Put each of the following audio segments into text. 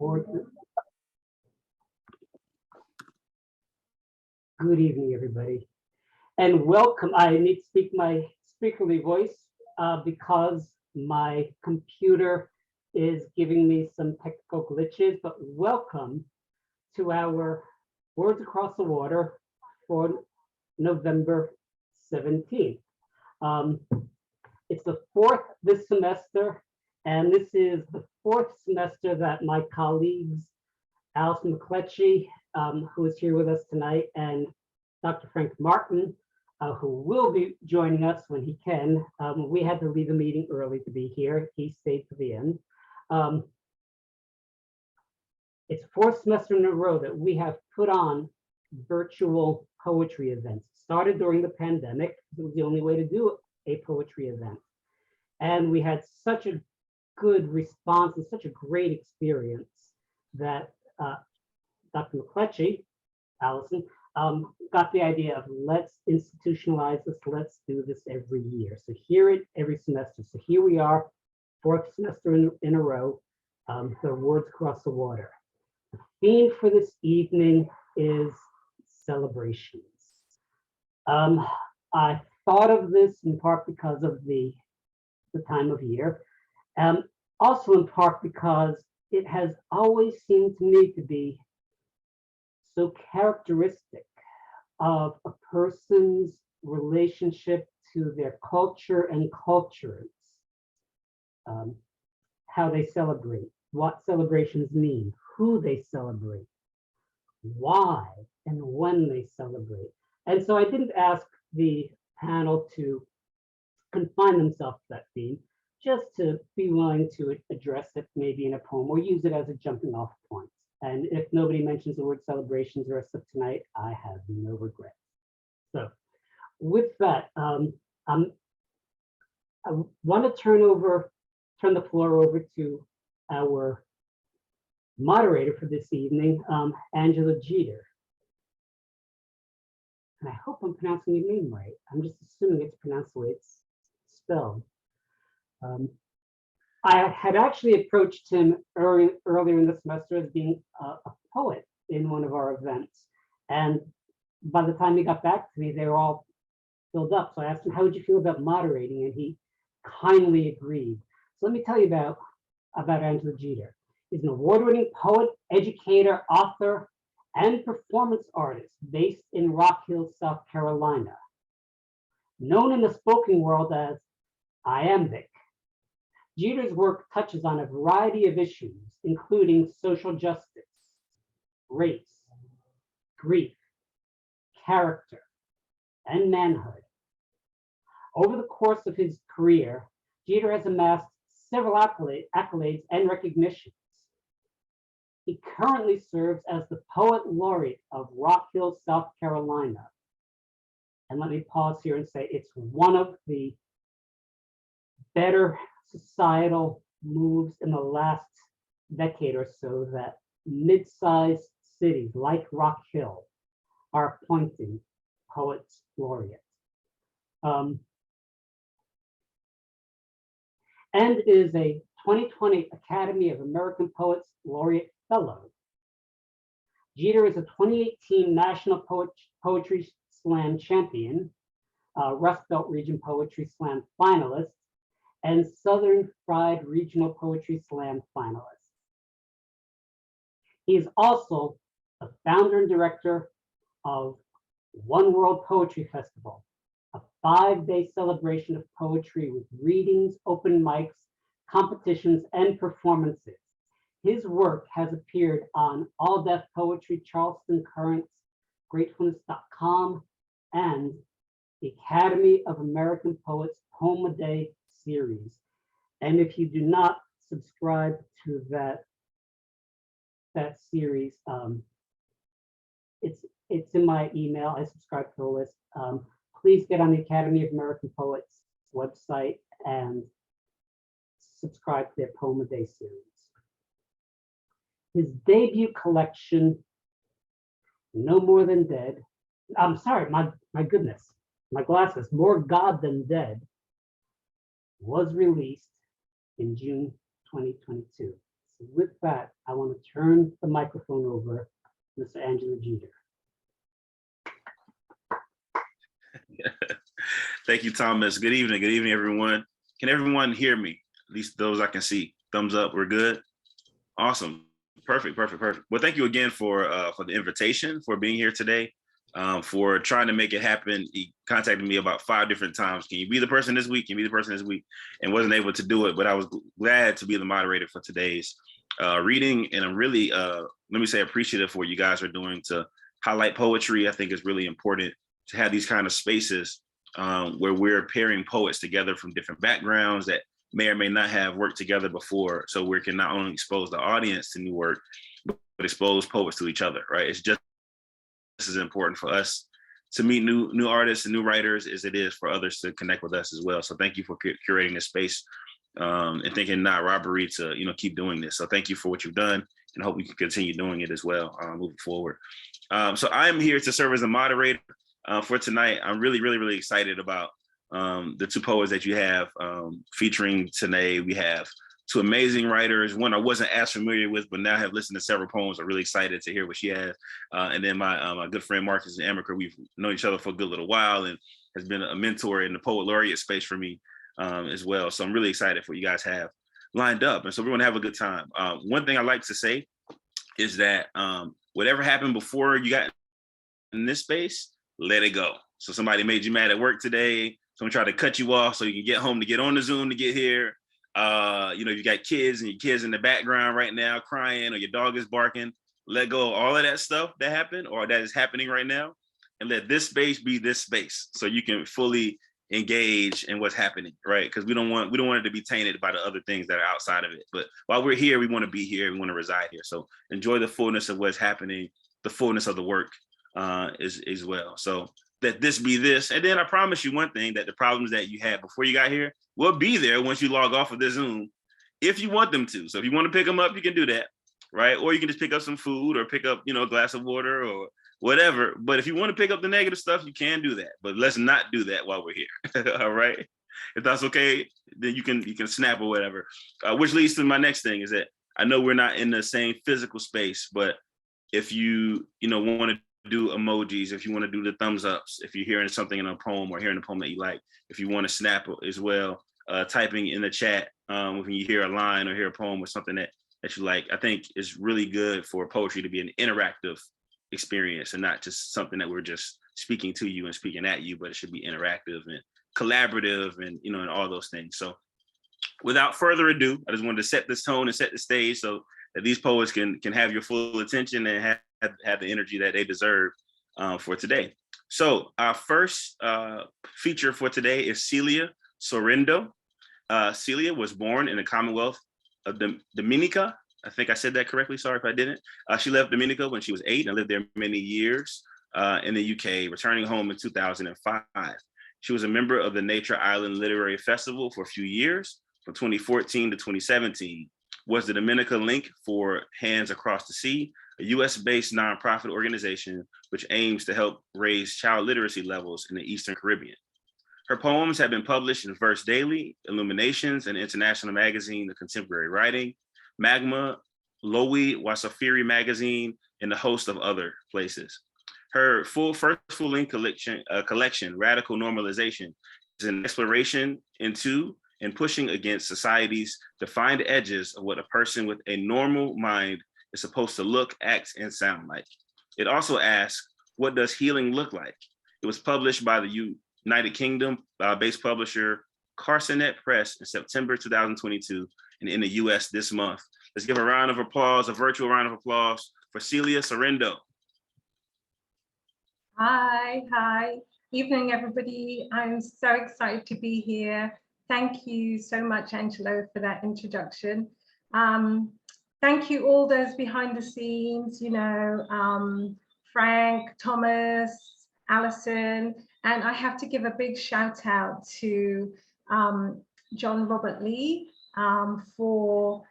Good evening, everybody, and welcome. I need to speak my speakerly voice because my computer is giving me some technical glitches, but welcome to our Words Across the Water for November 17th. It's the fourth this semester, and this is the fourth semester that my colleagues, Allison McCletchie, who is here with us tonight, and Dr. Frank Martin, who will be joining us when he can. We had to leave the meeting early to be here. He stayed to the end. It's fourth semester in a row that we have put on virtual poetry events. Started during the pandemic. It was the only way to do a poetry event. And we had such a good response and such a great experience that Dr. McCletchie, Allison, got the idea of let's institutionalize this, let's do this every year. So hear it every semester. So here we are, fourth semester in a row, the Words Across the Water. The theme for this evening is celebrations. I thought of this in part because of the time of year, also in part because it has always seemed to me to be so characteristic of a person's relationship to their culture and cultures, how they celebrate, what celebrations mean, who they celebrate, why and when they celebrate. And so I didn't ask the panel to confine themselves to that theme, just to be willing to address it maybe in a poem or use it as a jumping off point. And if nobody mentions the word celebrations the rest of tonight, I have no regrets. So with that, I want to turn the floor over to our moderator for this evening, Angelo Geter. And I hope I'm pronouncing your name right. I'm just assuming it's pronounced the way it's spelled. I had actually approached him earlier in the semester as being a poet in one of our events. And by the time he got back to me, they were all filled up. So I asked him, how would you feel about moderating? And he kindly agreed. So let me tell you about Angelo Geter. He's an award-winning poet, educator, author, and performance artist based in Rock Hill, South Carolina. Known in the spoken world as iambic, Geter's work touches on a variety of issues, including social justice, race, grief, character, and manhood. Over the course of his career, Geter has amassed several accolades and recognitions. He currently serves as the Poet Laureate of Rock Hill, South Carolina. And let me pause here and say it's one of the better societal moves in the last decade or so that mid-sized cities like Rock Hill are appointing poets laureate. And is a 2020 Academy of American Poets Laureate Fellow. Geter is a 2018 National Poetry Slam champion, Rust Belt Region Poetry Slam finalist, and Southern Fried Regional Poetry Slam finalist. He is also the founder and director of One World Poetry Festival, a 5-day celebration of poetry with readings, open mics, competitions, and performances. His work has appeared on All Deaf Poetry, Charleston Currents, Gratefulness.com, and the Academy of American Poets Poem a Day series. And if you do not subscribe to that series, it's in my email. I subscribe to the list. Please get on the Academy of American Poets website and subscribe to their Poem a Day series. His debut collection, No More Than Dead, I'm sorry, my goodness, my glasses, More God Than Dead, was released in June 2022. With that, I want to turn the microphone over to Mr. Angelo Geter. Thank you, Thomas. Good evening, everyone. Can everyone hear me? At least those I can see. Thumbs up, we're good. Awesome, perfect. Well, thank you again for the invitation, for being here today, for trying to make it happen. He contacted me about 5 different times. Can you be the person this week? Can you be the person this week? And wasn't able to do it, but I was glad to be the moderator for today's reading. And I'm really, let me say, appreciative for what you guys are doing to highlight poetry. I think it's really important to have these kind of spaces where we're pairing poets together from different backgrounds that may or may not have worked together before. So we can not only expose the audience to new work, but expose poets to each other, right? It's just as important for us to meet new artists and new writers as it is for others to connect with us as well. So thank you for curating this space and thinking not robbery to keep doing this. So thank you for what you've done, and I hope we can continue doing it as well moving forward. So I'm here to serve as a moderator for tonight. I'm really excited about the 2 poets that you have featuring today. We have 2 amazing writers. One I wasn't as familiar with, but now have listened to several poems. I'm really excited to hear what she has. And then my good friend Marcus and Amaker, we've known each other for a good little while and has been a mentor in the poet laureate space for me as well. So I'm really excited for what you guys have lined up. And so we're gonna have a good time. One thing I like to say is that whatever happened before you got in this space, let it go. So somebody made you mad at work today, someone tried to cut you off so you can get home to get on the Zoom to get here. You got kids and your kids in the background right now crying, or your dog is barking. Let go of all of that stuff that happened or that is happening right now, and let this space be this space so you can fully engage in what's happening, right? Because we don't want it to be tainted by the other things that are outside of it. But while we're here, we want to be here, we want to reside here. So enjoy the fullness of what's happening, the fullness of the work as well. So let this be this. And then I promise you one thing, that the problems that you had before you got here will be there once you log off of this Zoom, if you want them to. So if you want to pick them up, you can do that, right? Or you can just pick up some food or pick up, a glass of water or whatever. But if you want to pick up the negative stuff, you can do that. But let's not do that while we're here. All right. If that's okay, then you can snap or whatever. Which leads to my next thing, is that I know we're not in the same physical space, but if you want to do emojis, if you want to do the thumbs ups, if you're hearing something in a poem or hearing a poem that you like, if you want to snap as well, typing in the chat when you hear a line or hear a poem or something that you like, I think is really good for poetry to be an interactive experience and not just something that we're just speaking to you and speaking at you, but it should be interactive and collaborative and and all those things. So without further ado, I just wanted to set this tone and set the stage so that these poets can have your full attention and have the energy that they deserve for today. So our first feature for today is Celia Serhaindo. Celia was born in the Commonwealth of Dominica. I think I said that correctly. Sorry if I didn't. She left Dominica when she was 8 and lived there many years in the UK, returning home in 2005. She was a member of the Nature Island Literary Festival for a few years, from 2014 to 2017. Was the Dominica link for Hands Across the Sea, a US-based nonprofit organization which aims to help raise child literacy levels in the Eastern Caribbean. Her poems have been published in Verse Daily, Illuminations, and international magazine, The Contemporary Writing, Magma, Lowy, Wasafiri magazine, and a host of other places. Her first full-length collection, Radical Normalization, is an exploration into and pushing against society's defined edges of what a person with a normal mind is supposed to look, act, and sound like. It also asks, what does healing look like? It was published by the United Kingdom-based publisher Carcanet Press in September 2022, and in the US this month. Let's give a round of applause, a virtual round of applause for Celia Serhaindo. Hi. Evening, everybody. I'm so excited to be here. Thank you so much, Angelo, for that introduction. Thank you all those behind the scenes, Frank, Thomas, Alison, and I have to give a big shout out to John Robert Lee for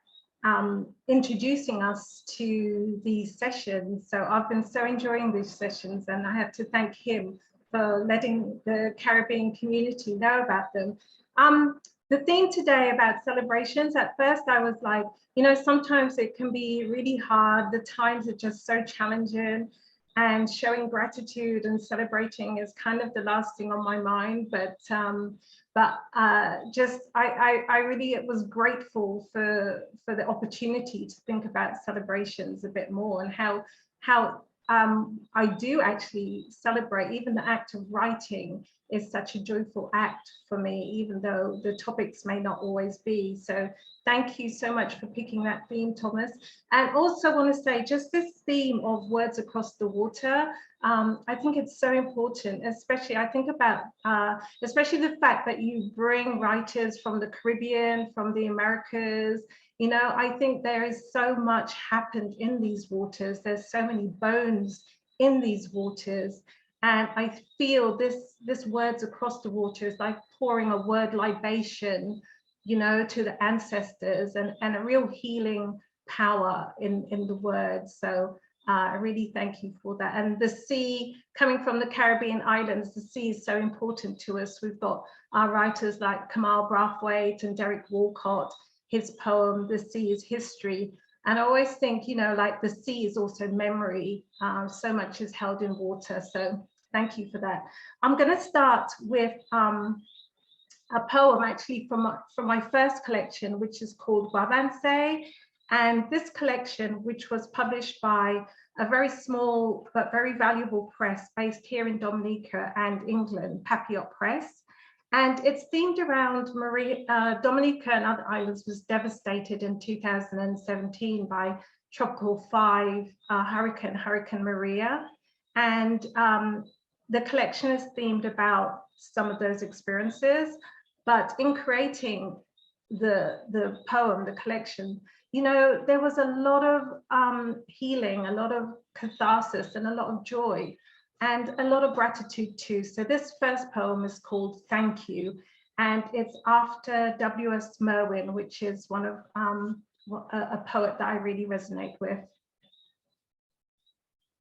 introducing us to these sessions. So I've been so enjoying these sessions, and I have to thank him for letting the Caribbean community know about them. the theme today about celebrations, at first I was like, you know, sometimes it can be really hard. The times are just so challenging, and showing gratitude and celebrating is kind of the last thing on my mind. But just I really was grateful for the opportunity to think about celebrations a bit more, and how I do actually celebrate. Even the act of writing is such a joyful act for me, even though the topics may not always be. So thank you so much for picking that theme, Thomas. And also want to say, just this theme of words across the water, I think it's so important, especially I think about, especially the fact that you bring writers from the Caribbean, from the Americas. You know, I think there is so much happened in these waters. There's so many bones in these waters. And I feel this words across the water is like pouring a word libation, you know, to the ancestors, and a real healing power in the words. So I really thank you for that. And the sea, coming from the Caribbean islands, the sea is so important to us. We've got our writers like Kamal Brathwaite and Derek Walcott, his poem, The Sea is History. And I always think, you know, like the sea is also memory. So much is held in water. So thank you for that. I'm going to start with a poem actually from my first collection, which is called Wavance. And this collection, which was published by a very small but very valuable press based here in Dominica and England, Papillot Press. And it's themed around Dominica and other islands was devastated in 2017 by Tropical 5 Hurricane Maria. And the collection is themed about some of those experiences. But in creating the poem, the collection, you know, there was a lot of healing, a lot of catharsis, and a lot of joy, and a lot of gratitude too. So this first poem is called Thank You, and it's after W.S. Merwin, which is one of a poet that I really resonate with.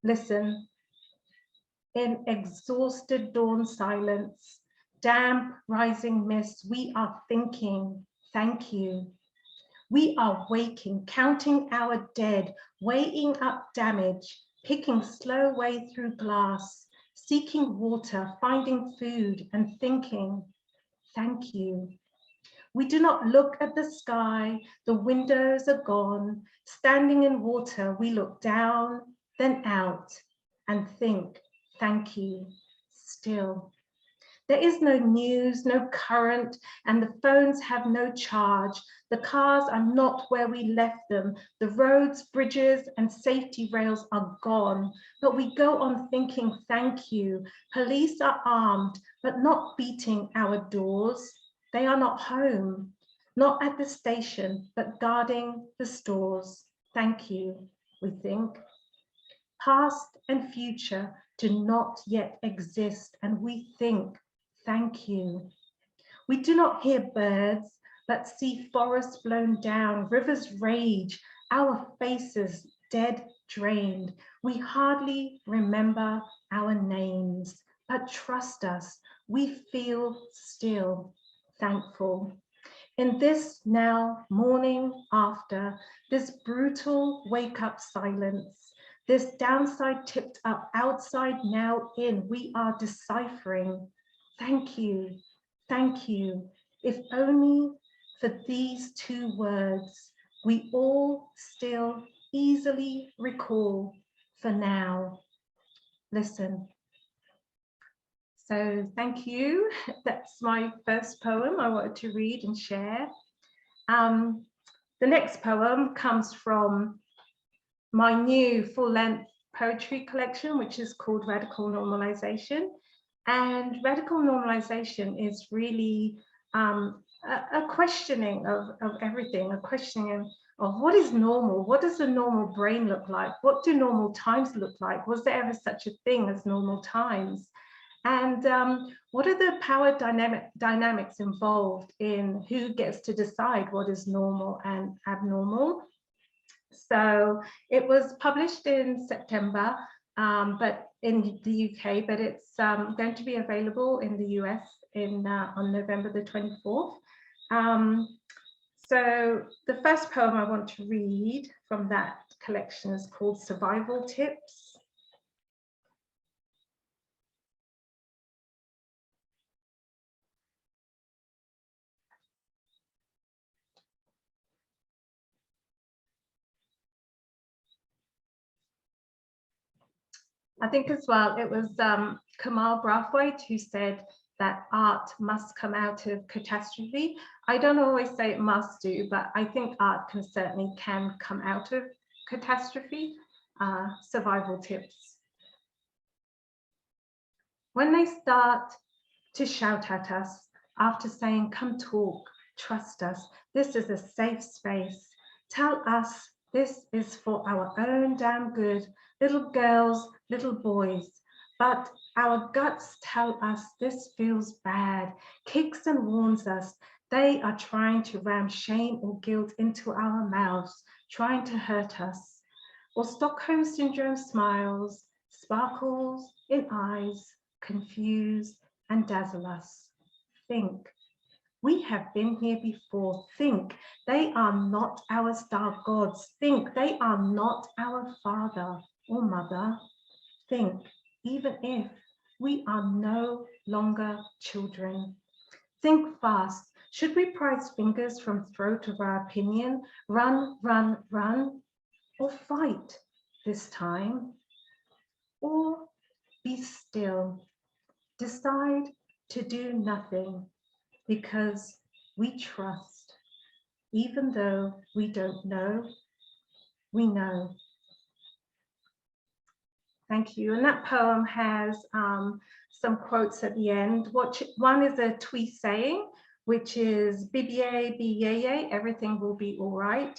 Listen. In exhausted dawn silence, damp rising mist, we are thinking, thank you. We are waking, counting our dead, weighing up damage, picking slow way through glass, seeking water, finding food, and thinking, thank you. We do not look at the sky, the windows are gone. Standing in water, we look down, then out, and think, thank you, still. There is no news, no current, and the phones have no charge. The cars are not where we left them. The roads, bridges, and safety rails are gone. But we go on thinking, thank you. Police are armed, but not beating our doors. They are not home, not at the station, but guarding the stores. Thank you, we think. Past and future do not yet exist, and we think, thank you. We do not hear birds, but see forests blown down, rivers rage, our faces dead, drained. We hardly remember our names, but trust us, we feel still thankful. In this now morning after, this brutal wake-up silence, this downside tipped up, outside now in, we are deciphering. Thank you, if only for these two words, we all still easily recall for now. Listen. So thank you. That's my first poem I wanted to read and share. The next poem comes from my new full-length poetry collection, which is called Radical Normalization. And radical normalization is really a questioning of everything, a questioning of what is normal, what does a normal brain look like, what do normal times look like, was there ever such a thing as normal times? And what are the power dynamics involved in who gets to decide what is normal and abnormal? So it was published in September, but in the UK, but it's going to be available in the US on November the 24th. So the first poem I want to read from that collection is called Survival Tips. I think as well, it was Kamal Brathwaite who said that art must come out of catastrophe. I don't always say it must do, but I think art certainly can come out of catastrophe. Survival tips. When they start to shout at us after saying, come talk, trust us, this is a safe space, tell us this is for our own damn good, little girls, little boys, but our guts tell us this feels bad, kicks and warns us, they are trying to ram shame or guilt into our mouths, trying to hurt us. Or Stockholm Syndrome smiles, sparkles in eyes, confuse and dazzle us. Think, we have been here before. Think, they are not our star gods. Think, they are not our father or mother. Think, even if we are no longer children. Think fast. Should we prise fingers from throat of our opinion? Run, run, run, or fight this time? Or be still. Decide to do nothing because we trust. Even though we don't know, we know. Thank you. And that poem has some quotes at the end. One is a Twi saying, which is Bibiye, Biyeye, everything will be all right.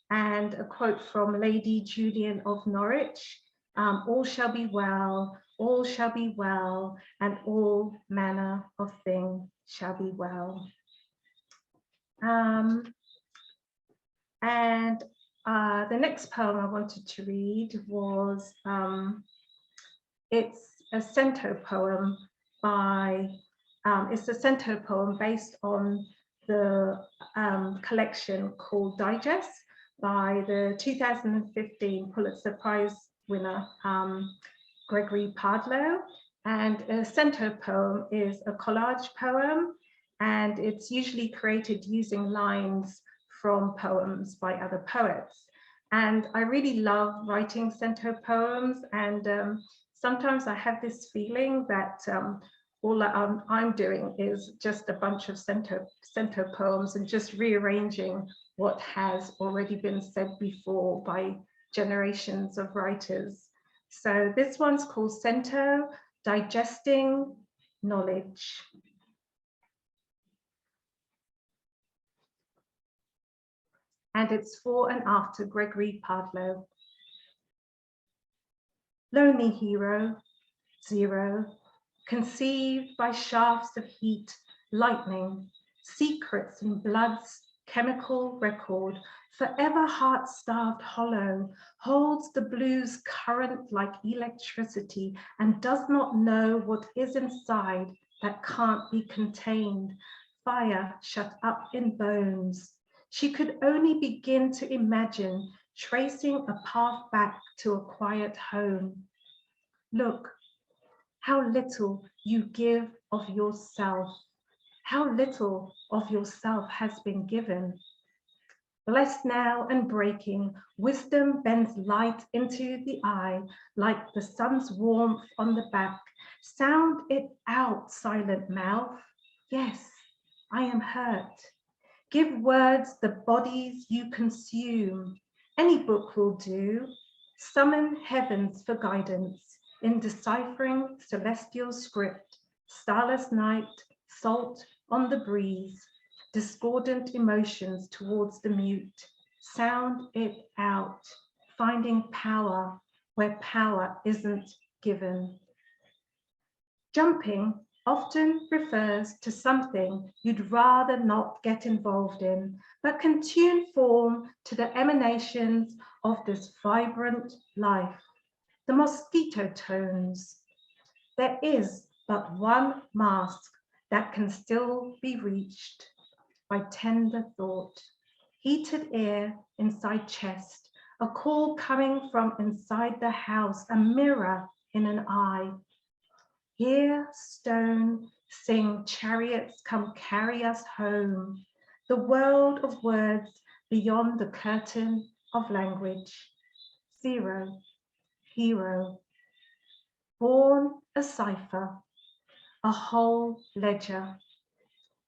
And a quote from Lady Julian of Norwich, all shall be well, all shall be well, and all manner of thing shall be well. The next poem I wanted to read was, it's a cento poem by, it's a cento poem based on the collection called Digest by the 2015 Pulitzer Prize winner, Gregory Pardlow. And a cento poem is a collage poem, and it's usually created using lines from poems by other poets. And I really love writing cento poems, and sometimes I have this feeling that all that I'm doing is just a bunch of cento poems and just rearranging what has already been said before by generations of writers. So this one's called Cento, Digesting Knowledge. And it's for and after Gregory Pardlow. Lonely hero, zero, conceived by shafts of heat, lightning, secrets in blood's chemical record, forever heart-starved hollow, holds the blue's current like electricity and does not know what is inside that can't be contained, fire shut up in bones. She could only begin to imagine tracing a path back to a quiet home. Look, how little you give of yourself, how little of yourself has been given. Blessed now and breaking, wisdom bends light into the eye, like the sun's warmth on the back. Sound it out, silent mouth. Yes, I am hurt. Give words the bodies you consume. Any book will do. Summon heavens for guidance in deciphering celestial script. Starless night, salt on the breeze. Discordant emotions towards the mute. Sound it out, finding power where power isn't given. Jumping often refers to something you'd rather not get involved in, but can tune form to the emanations of this vibrant life. The mosquito tones. There is but one mask that can still be reached by tender thought, heated ear inside chest, a call coming from inside the house, a mirror in an eye. Hear stone sing, chariots come carry us home, the world of words beyond the curtain of language. Zero, hero, born a cipher, a whole ledger,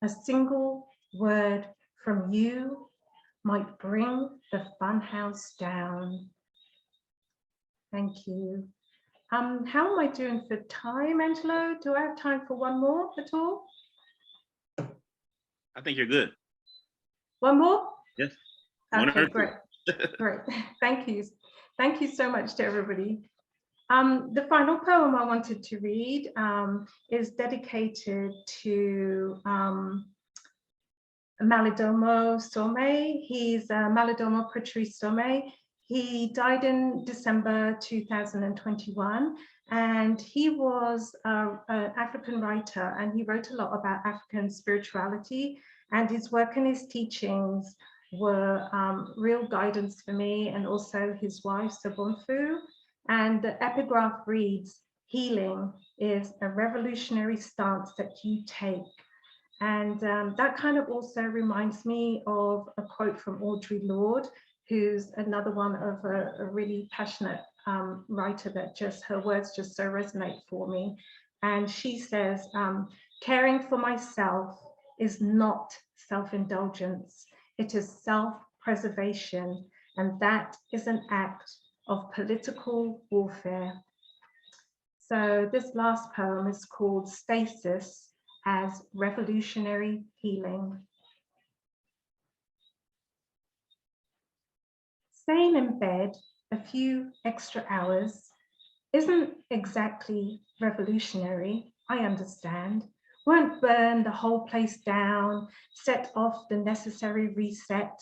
a single word from you might bring the funhouse down. Thank you. How am I doing for time, Angelo? Do I have time for one more at all? I think you're good. One more? Yes. Okay, great. Great. Thank you. Thank you so much to everybody. The final poem I wanted to read is dedicated to Malidoma Somé. He's Malidoma Patrice Somé. He died in December 2021, and he was an African writer, and he wrote a lot about African spirituality, and his work and his teachings were real guidance for me, and also his wife, Sabonfu. And the epigraph reads, "Healing is a revolutionary stance that you take." And that kind of also reminds me of a quote from Audre Lorde, who's another one of a really passionate writer that just, her words just so resonate for me. And she says, caring for myself is not self-indulgence, it is self-preservation, and that is an act of political warfare. So this last poem is called Stasis as Revolutionary Healing. Staying in bed a few extra hours isn't exactly revolutionary, I understand. Won't burn the whole place down, set off the necessary reset,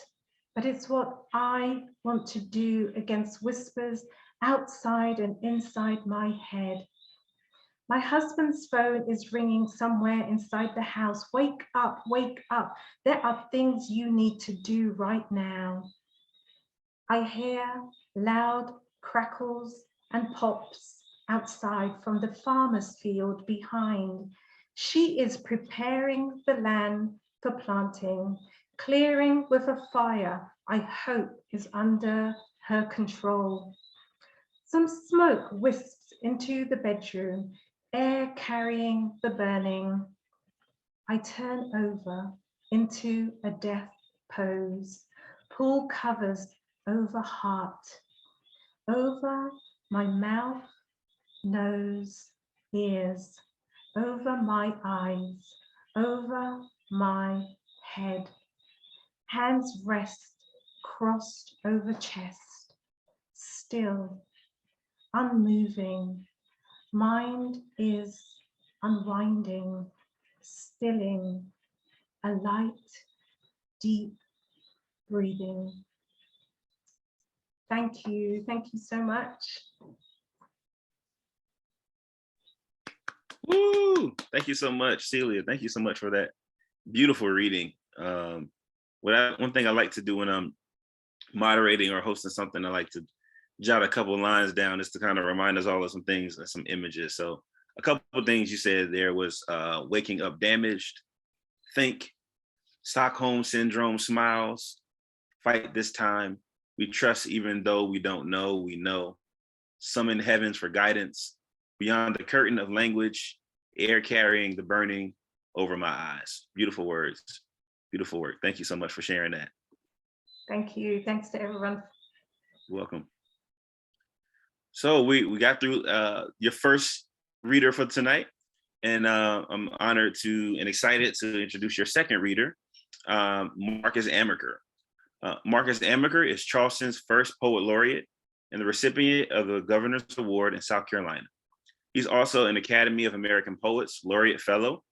but it's what I want to do against whispers outside and inside my head. My husband's phone is ringing somewhere inside the house. Wake up, wake up. There are things you need to do right now. I hear loud crackles and pops outside from the farmer's field behind. She is preparing the land for planting, clearing with a fire I hope is under her control. Some smoke wisps into the bedroom, air carrying the burning. I turn over into a death pose, pull covers over heart, over my mouth, nose, ears, over my eyes, over my head. Hands rest, crossed over chest, still, unmoving. Mind is unwinding, stilling, a light, deep breathing. Thank you so much. Woo! Thank you so much, Celia. Thank you so much for that beautiful reading. One thing I like to do when I'm moderating or hosting something, I like to jot a couple of lines down just to kind of remind us all of some things and some images. So a couple of things you said there was waking up damaged, think, Stockholm Syndrome smiles, fight this time, we trust even though we don't know, we know, summon heavens for guidance, beyond the curtain of language, air carrying the burning over my eyes. Beautiful words, beautiful work. Thank you so much for sharing that. Thank you, thanks to everyone. Welcome. So we got through your first reader for tonight, and I'm honored to and excited to introduce your second reader, Marcus Amaker. Marcus Amaker is Charleston's first poet laureate and the recipient of the Governor's Award in South Carolina. He's also an Academy of American Poets Laureate Fellow,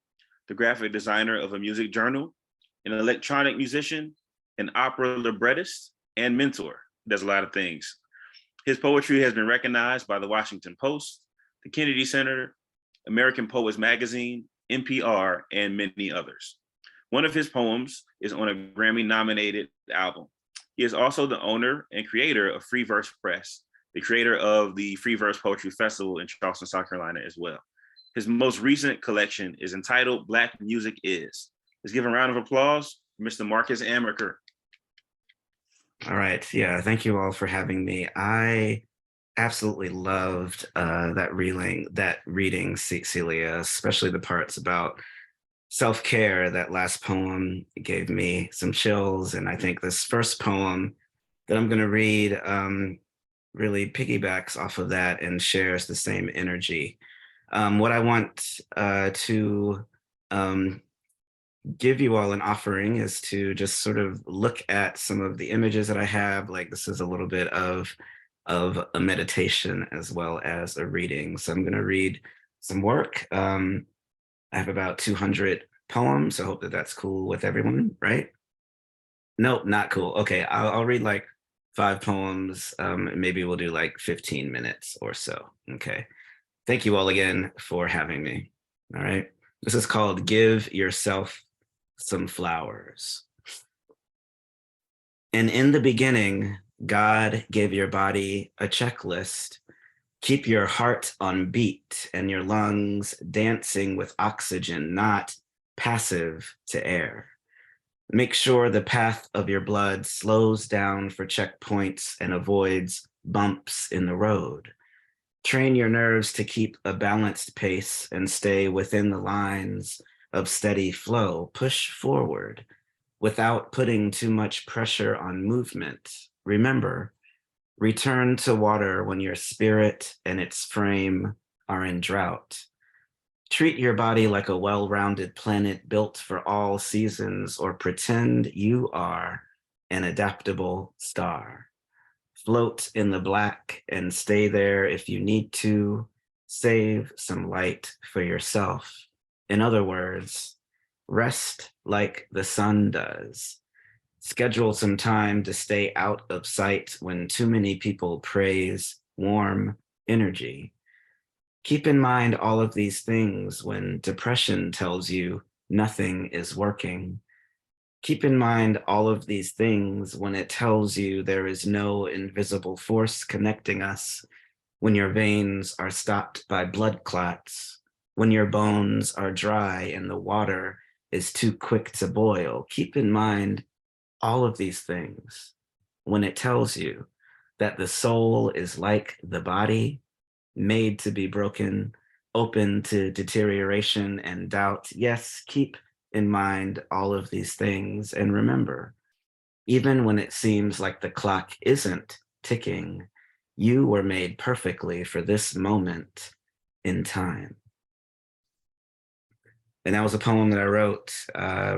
the graphic designer of a music journal, an electronic musician, an opera librettist, and mentor. Does a lot of things. His poetry has been recognized by the Washington Post, the Kennedy Center, American Poets Magazine, NPR, and many others. One of his poems is on a Grammy-nominated album. He is also the owner and creator of Free Verse Press, the creator of the Free Verse Poetry Festival in Charleston, South Carolina as well. His most recent collection is entitled Black Music Is. Let's give a round of applause for Mr. Marcus Amaker. All right, yeah, thank you all for having me. I absolutely loved that reading, Celia, especially the parts about self-care. That last poem gave me some chills, and I think this first poem that I'm going to read really piggybacks off of that and shares the same energy. What I want to give you all an offering is to just sort of look at some of the images that I have. Like, this is a little bit of a meditation as well as a reading. So I'm going to read some work. I have about 200 poems. So I hope that that's cool with everyone, right? Nope, not cool. Okay, I'll read like 5 poems. Maybe we'll do like 15 minutes or so. Okay. Thank you all again for having me. All right. This is called Give Yourself Some Flowers. And in the beginning, God gave your body a checklist. Keep your heart on beat and your lungs dancing with oxygen, not passive to air. Make sure the path of your blood slows down for checkpoints and avoids bumps in the road. Train your nerves to keep a balanced pace and stay within the lines of steady flow. Push forward without putting too much pressure on movement. Remember, return to water when your spirit and its frame are in drought. Treat your body like a well-rounded planet built for all seasons, or pretend you are an adaptable star. Float in the black and stay there if you need to. Save some light for yourself. In other words, rest like the sun does. Schedule some time to stay out of sight when too many people praise warm energy. Keep in mind all of these things when depression tells you nothing is working. Keep in mind all of these things when it tells you there is no invisible force connecting us, when your veins are stopped by blood clots, when your bones are dry and the water is too quick to boil. Keep in mind all of these things when it tells you that the soul is like the body, made to be broken, open to deterioration and doubt. Yes, keep in mind all of these things, and remember, even when it seems like the clock isn't ticking, you were made perfectly for this moment in time. And that was a poem that I wrote,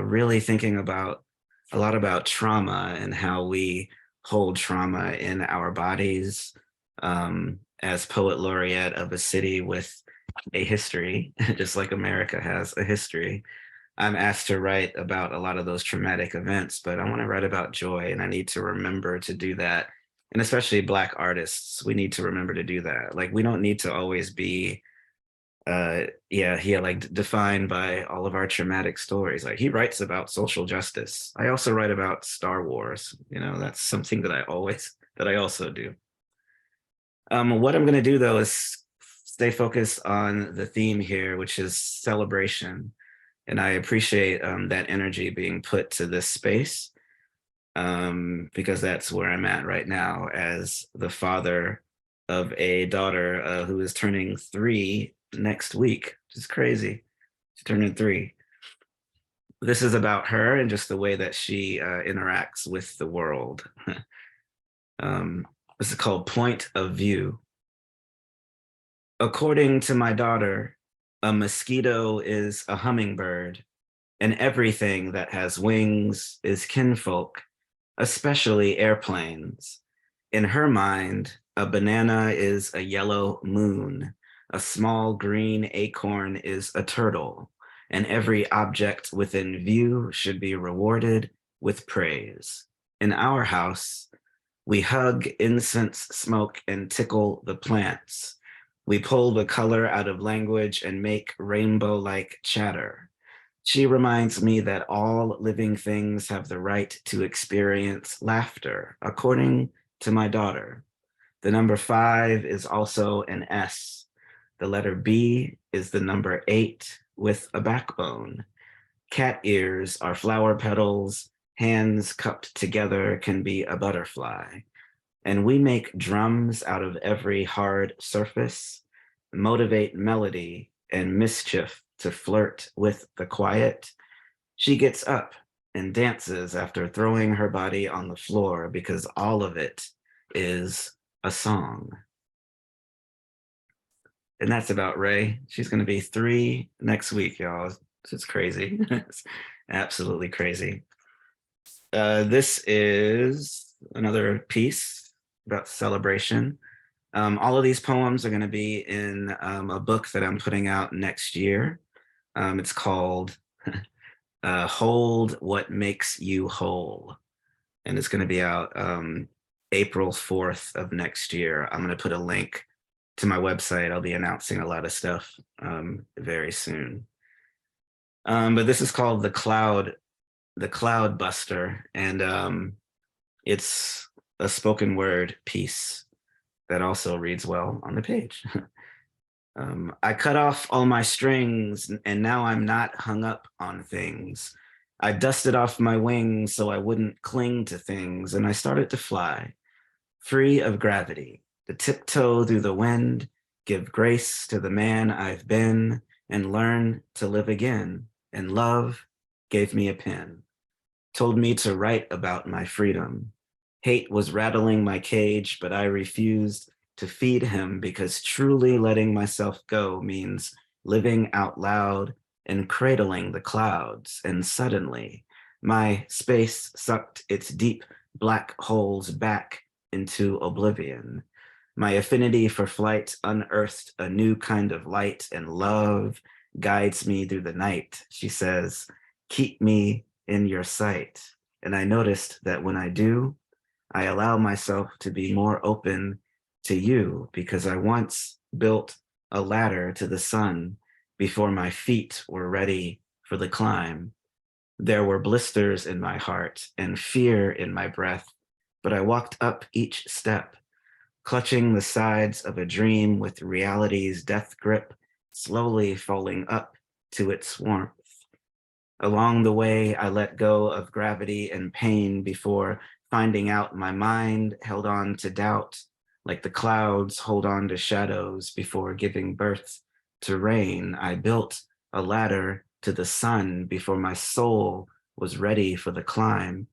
really thinking about a lot about trauma and how we hold trauma in our bodies. As poet laureate of a city with a history, just like America has a history, I'm asked to write about a lot of those traumatic events, but I want to write about joy, and I need to remember to do that. And especially Black artists, we need to remember to do that. Like, we don't need to always be, like defined by all of our traumatic stories. Like, he writes about social justice. I also write about Star Wars. You know, that's something that I also do. What I'm going to do, though, is stay focused on the theme here, which is celebration. And I appreciate that energy being put to this space, because that's where I'm at right now as the father of a daughter who is turning 3 next week, which is crazy. She's turning 3. This is about her and just the way that she interacts with the world. This is called Point of View. According to my daughter, a mosquito is a hummingbird, and everything that has wings is kinfolk, especially airplanes. In her mind, a banana is a yellow moon, a small green acorn is a turtle, and every object within view should be rewarded with praise. In our house, we hug incense smoke and tickle the plants. We pull the color out of language and make rainbow-like chatter. She reminds me that all living things have the right to experience laughter, according to my daughter. The number 5 is also an S. The letter B is the number 8 with a backbone. Cat ears are flower petals. Hands cupped together can be a butterfly. And we make drums out of every hard surface, motivate melody and mischief to flirt with the quiet. She gets up and dances after throwing her body on the floor because all of it is a song. And that's about Ray. She's going to be 3 next week, y'all. It's crazy. It's absolutely crazy. This is another piece about celebration. All of these poems are going to be in a book that I'm putting out next year. It's called Hold What Makes You Whole. And it's going to be out April 4th of next year. I'm going to put a link to my website. I'll be announcing a lot of stuff very soon. But this is called The Cloud Buster. And it's a spoken word piece that also reads well on the page. I cut off all my strings and now I'm not hung up on things. I dusted off my wings so I wouldn't cling to things, and I started to fly, free of gravity, to tiptoe through the wind, give grace to the man I've been, and learn to live again. And love gave me a pen, told me to write about my freedom. Hate was rattling my cage, but I refused to feed him because truly letting myself go means living out loud and cradling the clouds. And suddenly, my space sucked its deep black holes back into oblivion. My affinity for flight unearthed a new kind of light, and love guides me through the night. She says, keep me in your sight. And I noticed that when I do, I allow myself to be more open to you, because I once built a ladder to the sun before my feet were ready for the climb. There were blisters in my heart and fear in my breath, but I walked up each step, clutching the sides of a dream with reality's death grip, slowly falling up to its warmth. Along the way, I let go of gravity and pain before finding out my mind held on to doubt, like the clouds hold on to shadows before giving birth to rain. I built a ladder to the sun before my soul was ready for the climb.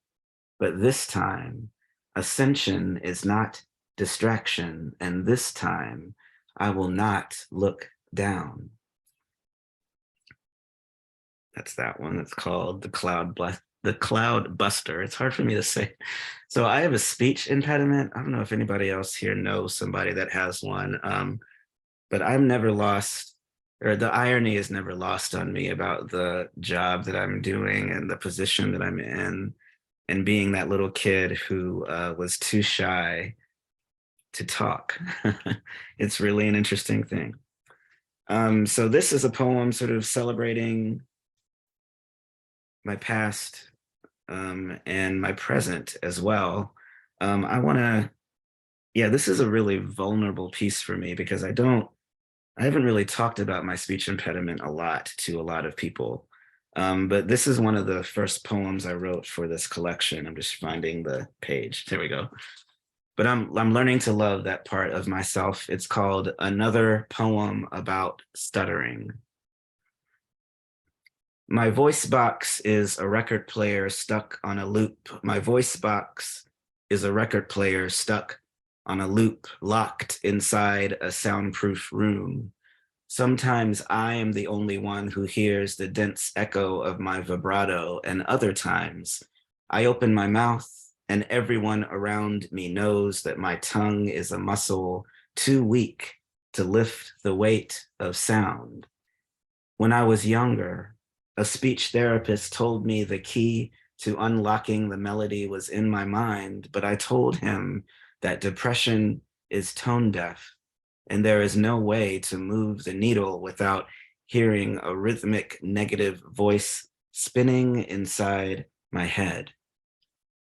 But this time, ascension is not distraction, and this time I will not look down. That's that one. It's called The Cloud Buster. It's hard for me to say. So I have a speech impediment. I don't know if anybody else here knows somebody that has one, but I'm never lost, or the irony is never lost on me about the job that I'm doing and the position that I'm in, and being that little kid who was too shy to talk. It's really an interesting thing. So this is a poem sort of celebrating my past and my present as well. This is a really vulnerable piece for me because I haven't really talked about my speech impediment a lot to a lot of people. But this is one of the first poems I wrote for this collection. I'm just finding the page. There we go. But I'm learning to love that part of myself. It's called Another Poem About Stuttering. My voice box is a record player stuck on a loop. My voice box is a record player stuck on a loop, locked inside a soundproof room. Sometimes I am the only one who hears the dense echo of my vibrato, and other times I open my mouth and everyone around me knows that my tongue is a muscle too weak to lift the weight of sound. When I was younger, a speech therapist told me the key to unlocking the melody was in my mind, but I told him that depression is tone deaf and there is no way to move the needle without hearing a rhythmic negative voice spinning inside my head.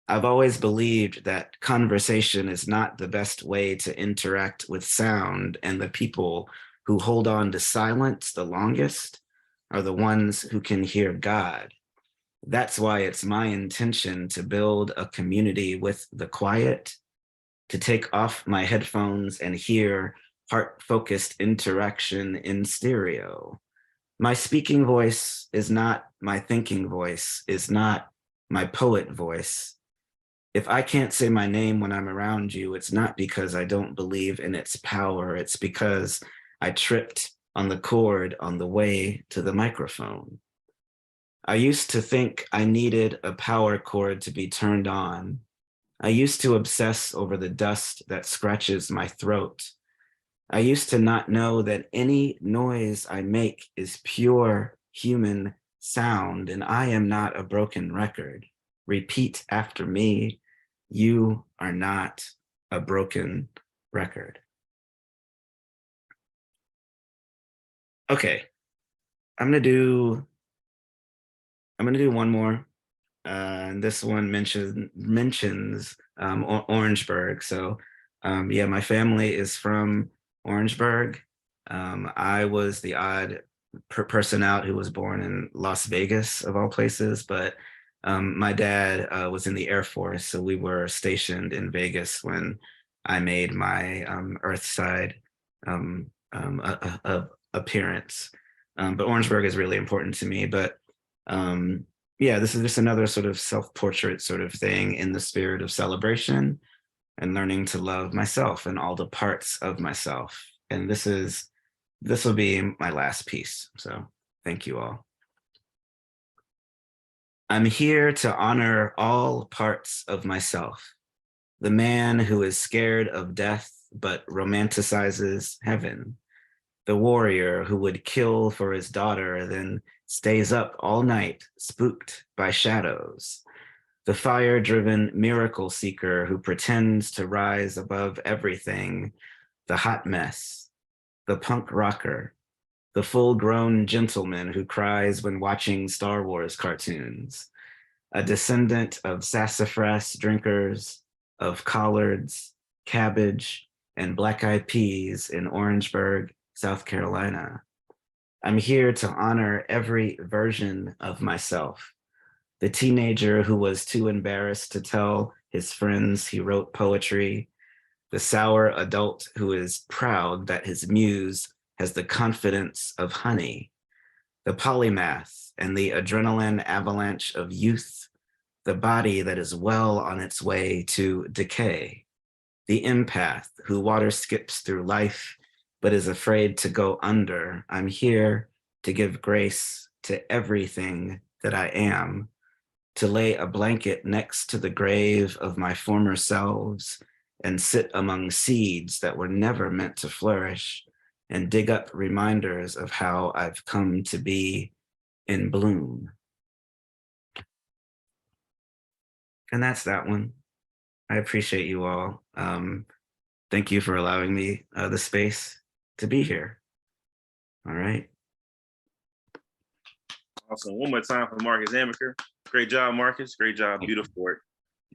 I've always believed that conversation is not the best way to interact with sound, and the people who hold on to silence the longest are the ones who can hear God. That's why it's my intention to build a community with the quiet, to take off my headphones and hear heart-focused interaction in stereo. My speaking voice is not my thinking voice, is not my poet voice. If I can't say my name when I'm around you, it's not because I don't believe in its power. It's because I tripped on the cord on the way to the microphone. I used to think I needed a power cord to be turned on. I used to obsess over the dust that scratches my throat. I used to not know that any noise I make is pure human sound, and I am not a broken record. Repeat after me. You are not a broken record. Okay, I'm gonna do one more. And this one mentions Orangeburg. So yeah, my family is from Orangeburg. I was the odd person out who was born in Las Vegas, of all places, but my dad was in the Air Force, so we were stationed in Vegas when I made my Earthside appearance. But Orangeburg is really important to me. But yeah, this is just another sort of self-portrait sort of thing in the spirit of celebration and learning to love myself and all the parts of myself. And this will be my last piece. So thank you all. I'm here to honor all parts of myself. The man who is scared of death but romanticizes heaven. The warrior who would kill for his daughter, then stays up all night, spooked by shadows. The fire-driven miracle seeker who pretends to rise above everything. The hot mess. The punk rocker. The full-grown gentleman who cries when watching Star Wars cartoons. A descendant of sassafras drinkers, of collards, cabbage, and black-eyed peas in Orangeburg, South Carolina. I'm here to honor every version of myself. The teenager who was too embarrassed to tell his friends he wrote poetry. The sour adult who is proud that his muse has the confidence of honey. The polymath and the adrenaline avalanche of youth. The body that is well on its way to decay. The empath who water skips through life but is afraid to go under. I'm here to give grace to everything that I am, to lay a blanket next to the grave of my former selves and sit among seeds that were never meant to flourish and dig up reminders of how I've come to be in bloom. And that's that one. I appreciate you all. Thank you for allowing me the space to be here. All right. Awesome. One more time for Marcus Amaker. Great job, Marcus. Great job. Beautiful work.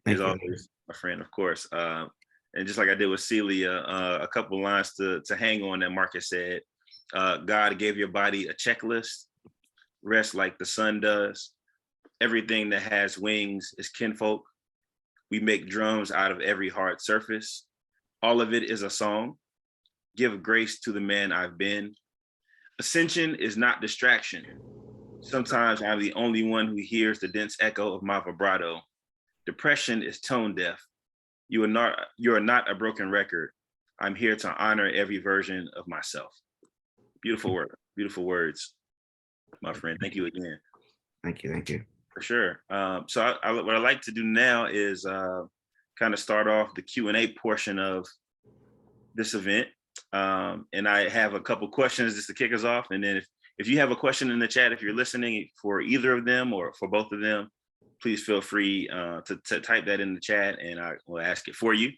As always, my friend, of course. And just like I did with Celia, a couple lines to hang on that Marcus said. God gave your body a checklist. Rest like the sun does. Everything that has wings is kinfolk. We make drums out of every hard surface. All of it is a song. Give grace to the man I've been. Ascension is not distraction. Sometimes I'm the only one who hears the dense echo of my vibrato. Depression is tone deaf. You are not a broken record. I'm here to honor every version of myself. Beautiful work, beautiful words, my friend. Thank you again. Thank you, thank you. For sure. So what I like to do now is kind of start off the Q&A portion of this event. And I have a couple questions just to kick us off. And then if you have a question in the chat, if you're listening for either of them or for both of them, please feel free to type that in the chat and I will ask it for you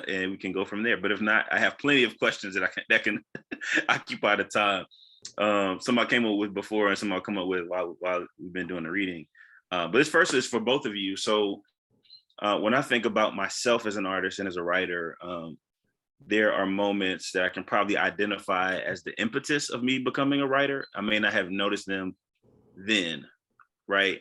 and we can go from there. But if not, I have plenty of questions that can occupy the time. some I came up with before and some I'll come up with while we've been doing the reading. But this first is for both of you. So when I think about myself as an artist and as a writer, there are moments that I can probably identify as the impetus of me becoming a writer. I may not have noticed them then, right?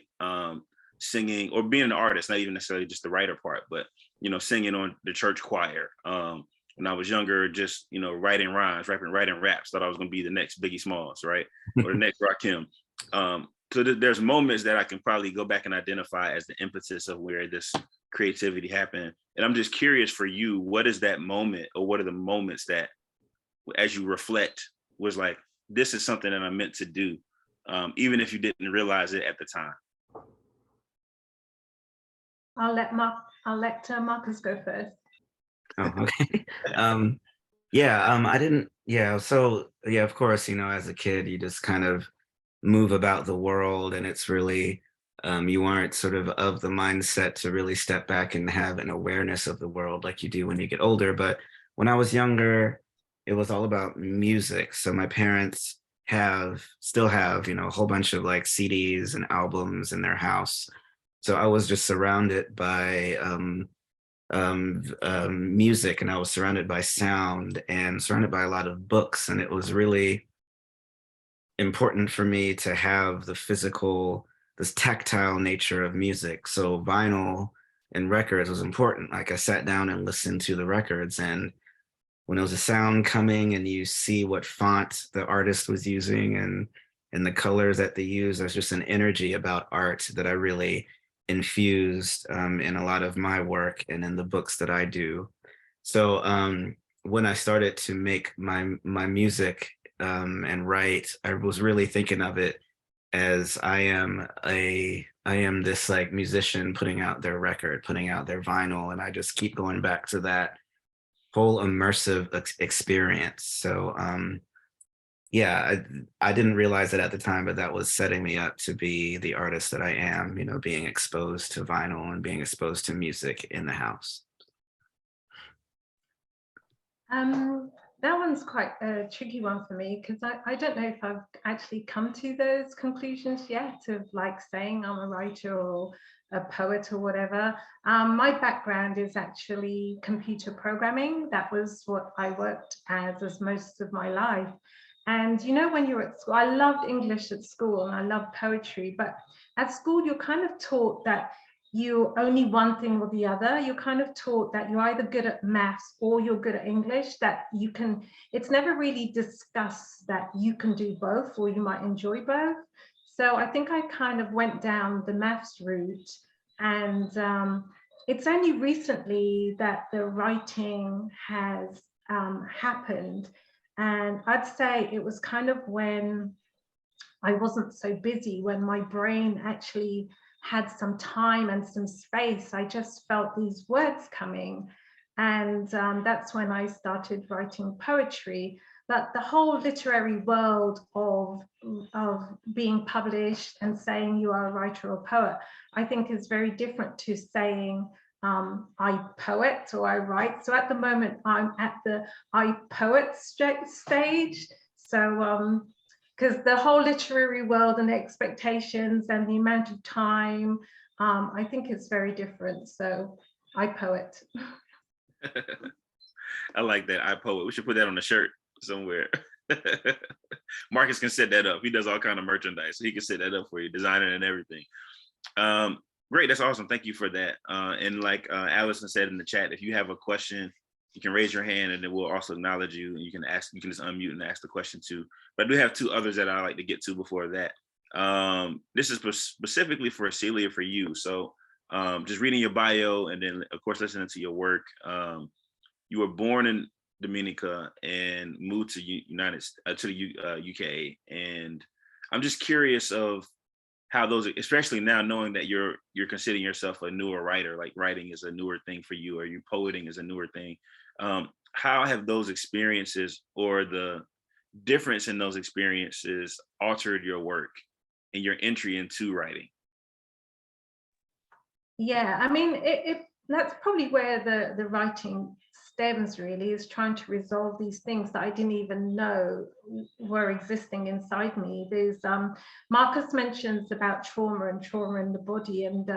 Singing or being an artist, not even necessarily just the writer part, but, you know, singing on the church choir. When I was younger, just, you know, writing rhymes, writing raps, thought I was going to be the next Biggie Smalls, right? Or the next Rakim. So there's moments that I can probably go back and identify as the impetus of where this creativity happened. And I'm just curious for you, what is that moment, or what are the moments that, as you reflect, was like, this is something that I'm meant to do, even if you didn't realize it at the time? I'll let Marcus go first. Oh, okay. I didn't, so yeah, of course, you know, as a kid, you just kind of move about the world, and it's really, you aren't sort of the mindset to really step back and have an awareness of the world like you do when you get older. But when I was younger, it was all about music. So my parents still have, you know, a whole bunch of like CDs and albums in their house. So I was just surrounded by music, and I was surrounded by sound and surrounded by a lot of books. And it was really important for me to have the physical, this tactile nature of music. So vinyl and records was important. Like I sat down and listened to the records, and when there was a sound coming and you see what font the artist was using and the colors that they use, there's just an energy about art that I really infused in a lot of my work and in the books that I do. So when I started to make my music and write, I was really thinking of it as I am this like musician putting out their record, putting out their vinyl, and I just keep going back to that whole immersive experience. So I didn't realize it at the time, but that was setting me up to be the artist that I am, you know, being exposed to vinyl and being exposed to music in the house. That one's quite a tricky one for me, because I don't know if I've actually come to those conclusions yet of like saying I'm a writer or a poet or whatever. My background is actually computer programming. That was what I worked as most of my life. And you know, when you're at school, I loved English at school and I loved poetry, but at school you're kind of taught that you're only one thing or the other. You're kind of taught that you're either good at maths or you're good at English, that you can, it's never really discussed that you can do both or you might enjoy both. So I think I kind of went down the maths route, and it's only recently that the writing has happened. And I'd say it was kind of when I wasn't so busy, when my brain actually had some time and some space. I just felt these words coming. And that's when I started writing poetry. But the whole literary world of being published and saying you are a writer or poet, I think is very different to saying I poet or I write. So at the moment, I'm at the I poet stage. So because the whole literary world and the expectations and the amount of time, I think it's very different. So I poet. I like that. I poet. We should put that on a shirt somewhere. Marcus can set that up. He does all kind of merchandise, so he can set that up for you, design it and everything. Great, that's awesome. Thank you for that. And like Allison said in the chat, if you have a question, you can raise your hand and then we'll also acknowledge you, and you can just unmute and ask the question too. But I do have two others that I like to get to before that. This is specifically for Celia, for you. So just reading your bio and then of course listening to your work. You were born in Dominica and moved to the UK. And I'm just curious of how those, especially now knowing that you're considering yourself a newer writer, like writing is a newer thing for you, or you poeting is a newer thing. How have those experiences or the difference in those experiences altered your work and your entry into writing? Yeah, I mean, that's probably where the writing stems really, is trying to resolve these things that I didn't even know were existing inside me. There's Marcus mentions about trauma in the body, and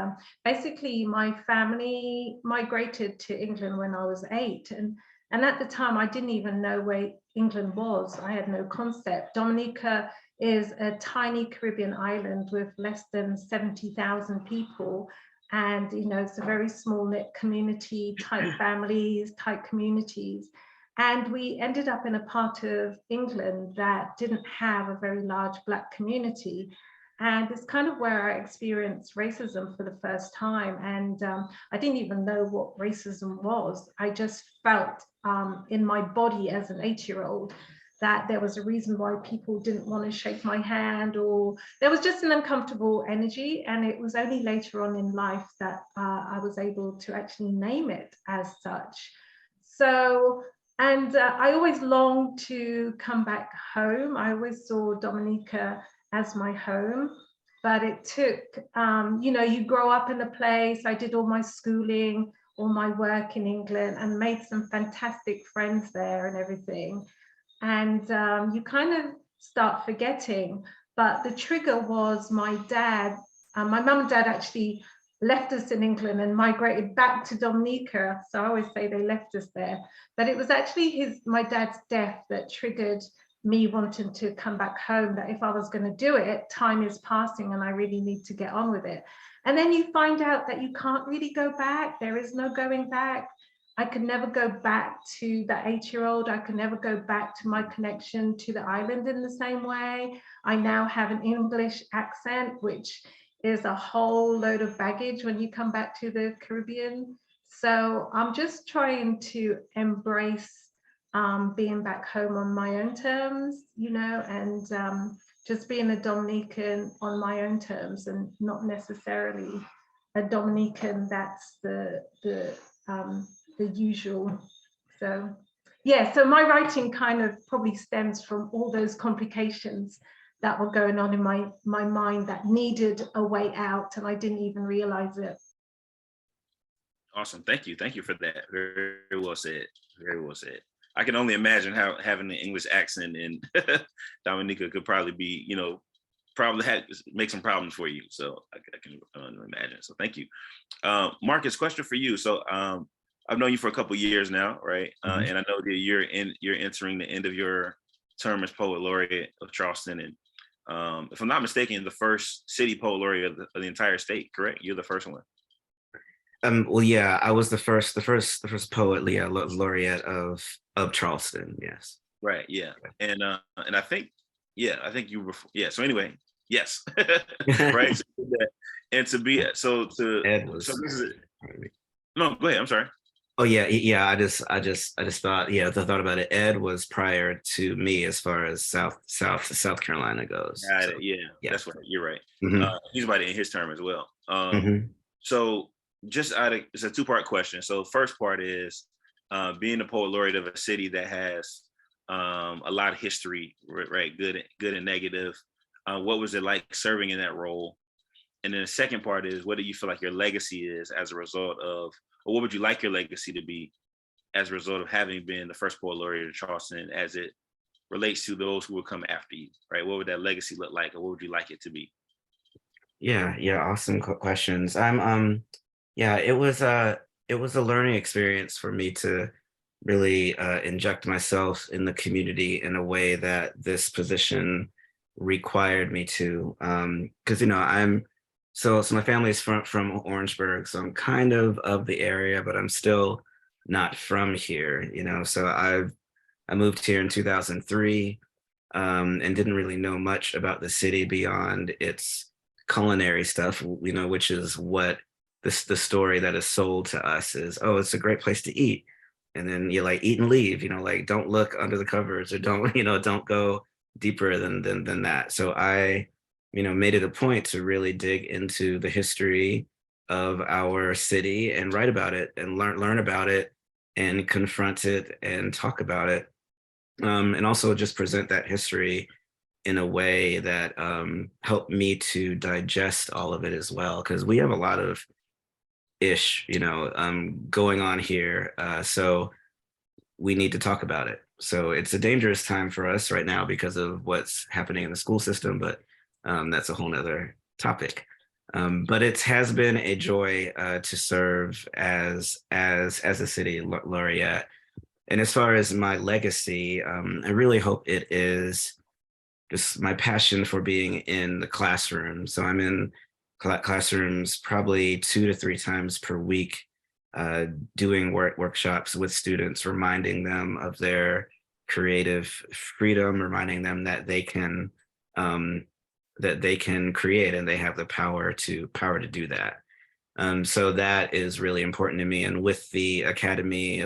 basically my family migrated to England when I was 8, and at the time I didn't even know where England was. I had no concept. Dominica is a tiny Caribbean island with less than 70,000 people. And, you know, it's a very small knit community, tight families, tight communities. And we ended up in a part of England that didn't have a very large Black community. And it's kind of where I experienced racism for the first time. And I didn't even know what racism was. I just felt in my body as an 8-year-old that there was a reason why people didn't want to shake my hand, or there was just an uncomfortable energy. And it was only later on in life that I was able to actually name it as such. So, and I always longed to come back home. I always saw Dominica as my home, but it took, you know, you grow up in a place. I did all my schooling, all my work in England, and made some fantastic friends there and everything. And you kind of start forgetting. But the trigger was my dad. My mum and dad actually left us in England and migrated back to Dominica. So I always say they left us there. But it was actually my dad's death that triggered me wanting to come back home, that if I was going to do it, time is passing and I really need to get on with it. And then you find out that you can't really go back. There is no going back. I could never go back to the 8-year-old. I could never go back to my connection to the island in the same way. I now have an English accent, which is a whole load of baggage when you come back to the Caribbean. So I'm just trying to embrace being back home on my own terms, you know, and just being a Dominican on my own terms, and not necessarily a Dominican that's the usual. So yeah, so my writing kind of probably stems from all those complications that were going on in my mind that needed a way out, and I didn't even realize it. Awesome. Thank you for that. Very well said. Very well said. I can only imagine how having an English accent in Dominica could probably be, you know, make some problems for you. So I can imagine. So thank you. Marcus, question for you. So I've known you for a couple of years now, right? And I know that you're entering the end of your term as poet laureate of Charleston, and if I'm not mistaken, the first city poet laureate of the entire state. Correct? You're the first one. Well, yeah, I was the first poet laureate of Charleston. Yes. Right. Yeah. And I think you were. Yeah. So anyway, yes. Right. And to be so to Ed was. So this is no. Go ahead. I'm sorry. Oh yeah. I just thought. Yeah, I thought about it. Ed was prior to me as far as South Carolina goes. Got it. Yeah. That's right. You're right. Mm-hmm. He's about to end his term as well. Mm-hmm. So just it's a 2-part question. So first part is being the poet laureate of a city that has a lot of history, right? Good and negative. What was it like serving in that role? And then the second part is, what do you feel like your legacy is as a result of, or what would you like your legacy to be as a result of having been the first poet laureate of Charleston, as it relates to those who will come after you, right? What would that legacy look like, or what would you like it to be? Yeah, awesome questions. It was a learning experience for me to really inject myself in the community in a way that this position required me to. Because I'm so my family is from Orangeburg, so I'm kind of the area, but I'm still not from here. So I moved here in 2003 and didn't really know much about the city beyond its culinary stuff, which is what the story that is sold to us is. Oh, it's a great place to eat, and then you like eat and leave. Like don't look under the covers, or don't go deeper than that. So I made it a point to really dig into the history of our city and write about it and learn about it and confront it and talk about it, and also just present that history in a way that helped me to digest all of it as well, because we have a lot of going on here. So we need to talk about it. So it's a dangerous time for us right now because of what's happening in the school system, but that's a whole nother topic. But it has been a joy to serve as a city laureate. And as far as my legacy, I really hope it is just my passion for being in the classroom. So I'm in classrooms probably 2 to 3 times per week, doing workshops with students, reminding them of their creative freedom, reminding them that they can create and they have the power to do that. So that is really important to me. And with the Academy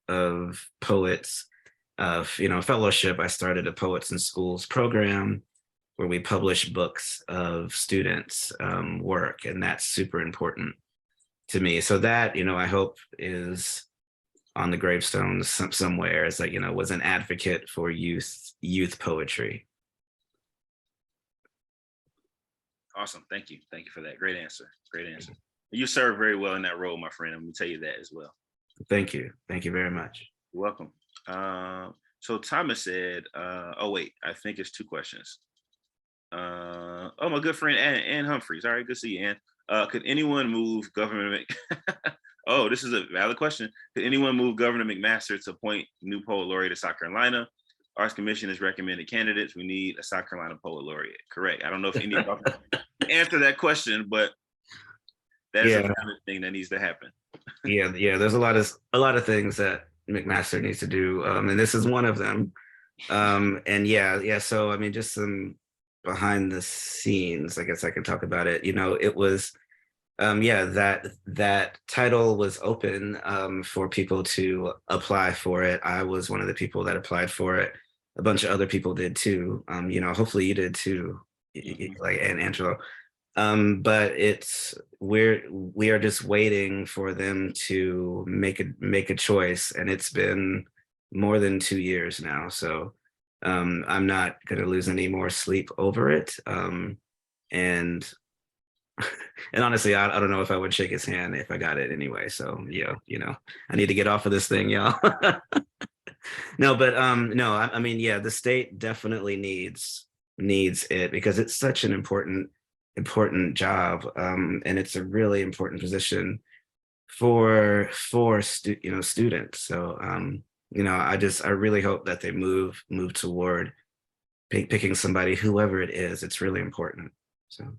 of Poets fellowship, I started a Poets in Schools program where we publish books of students' work, and that's super important to me. So that, I hope is on the gravestones somewhere, as was an advocate for youth poetry. Awesome. Thank you. Thank you for that. Great answer. Great answer. You served very well in that role, my friend. I'm going to tell you that as well. Thank you. Thank you very much. You're welcome. So Thomas said, oh, wait, I think it's 2 questions. Oh, my good friend, Ann Humphreys. All right, good to see you, Ann. Could anyone move Governor Oh, this is a valid question. Could anyone move Governor McMaster to appoint new poet laureate to South Carolina? Arts Commission has recommended candidates. We need a South Carolina poet laureate. Correct. I don't know if any of y'all can answer that question, but that's a valid thing that needs to happen. Yeah. There's a lot of things that McMaster needs to do, and this is one of them. And yeah. So I mean, just some behind the scenes. I guess I can talk about it. It was, that title was open for people to apply for it. I was one of the people that applied for it. A bunch of other people did too. Hopefully you did too, like, and Angelo. But we are just waiting for them to make a choice, and it's been more than 2 years now. So I'm not going to lose any more sleep over it. And honestly, I don't know if I would shake his hand if I got it anyway. So I need to get off of this thing, y'all. No, but no, I mean, yeah, the state definitely needs it because it's such an important job, and it's a really important position for students. So I really hope that they move toward picking somebody, whoever it is. It's really important. So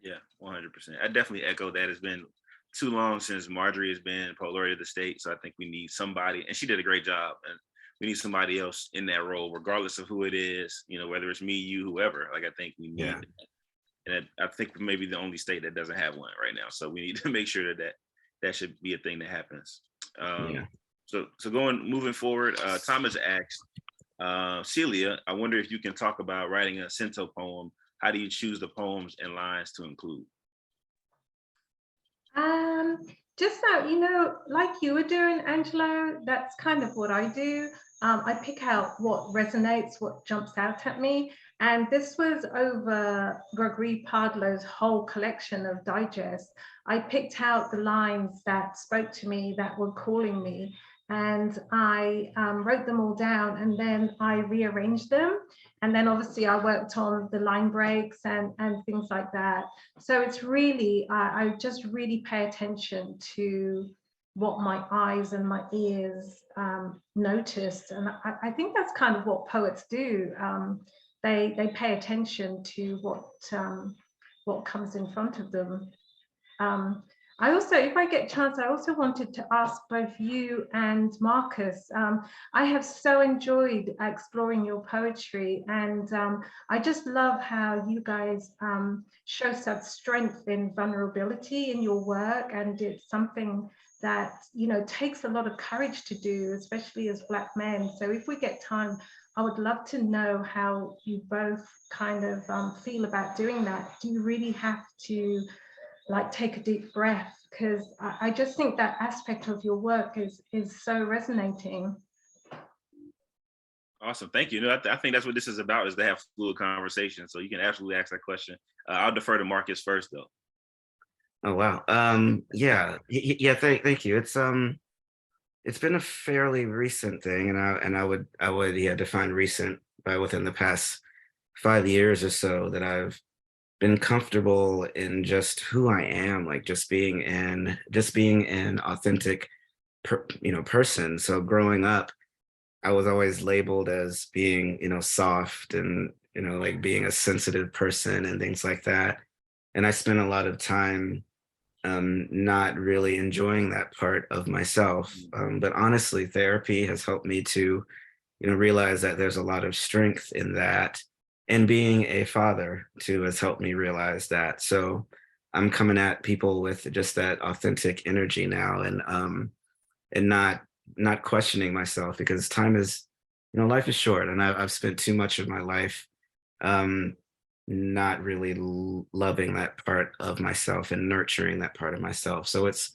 yeah, 100%. I definitely echo that. It's been too long since Marjorie has been poet laureate of the state, so I think we need somebody, and she did a great job, and we need somebody else in that role, regardless of who it is, whether it's me, you, whoever. Like, I think we need that. And I think we may be the only state that doesn't have one right now, so we need to make sure that should be a thing that happens. So moving forward, Thomas asked, Celia, I wonder if you can talk about writing a cento poem. How do you choose the poems and lines to include? Just so, like you were doing, Angelo, that's kind of what I do. I pick out what resonates, what jumps out at me. And this was over Gregory Pardlow's whole collection of digests. I picked out the lines that spoke to me, that were calling me, and I wrote them all down, and then I rearranged them. And then obviously I worked on the line breaks and things like that. So it's really, I just really pay attention to what my eyes and my ears noticed. And I think that's kind of what poets do. They pay attention to what comes in front of them. I also, if I get a chance, I also wanted to ask both you and Marcus. I have so enjoyed exploring your poetry, and I just love how you guys show such strength in vulnerability in your work, and it's something that takes a lot of courage to do, especially as Black men. So if we get time, I would love to know how you both kind of feel about doing that. Do you really have to take a deep breath? Because I just think that aspect of your work is so resonating. Awesome, thank you. I think that's what this is about, is to have fluid conversation. So you can absolutely ask that question. I'll defer to Marcus first, though. Oh wow, yeah. Thank you. It's It's been a fairly recent thing, and I would define recent by within the past 5 years or so that I've been comfortable in just who I am, like just being an authentic person. So growing up, I was always labeled as being, soft and, like being a sensitive person and things like that. And I spent a lot of time not really enjoying that part of myself. But honestly, therapy has helped me to, realize that there's a lot of strength in that. And being a father too has helped me realize that. So I'm coming at people with just that authentic energy now, and not questioning myself, because time is, life is short, and I've spent too much of my life um not really loving that part of myself and nurturing that part of myself. So it's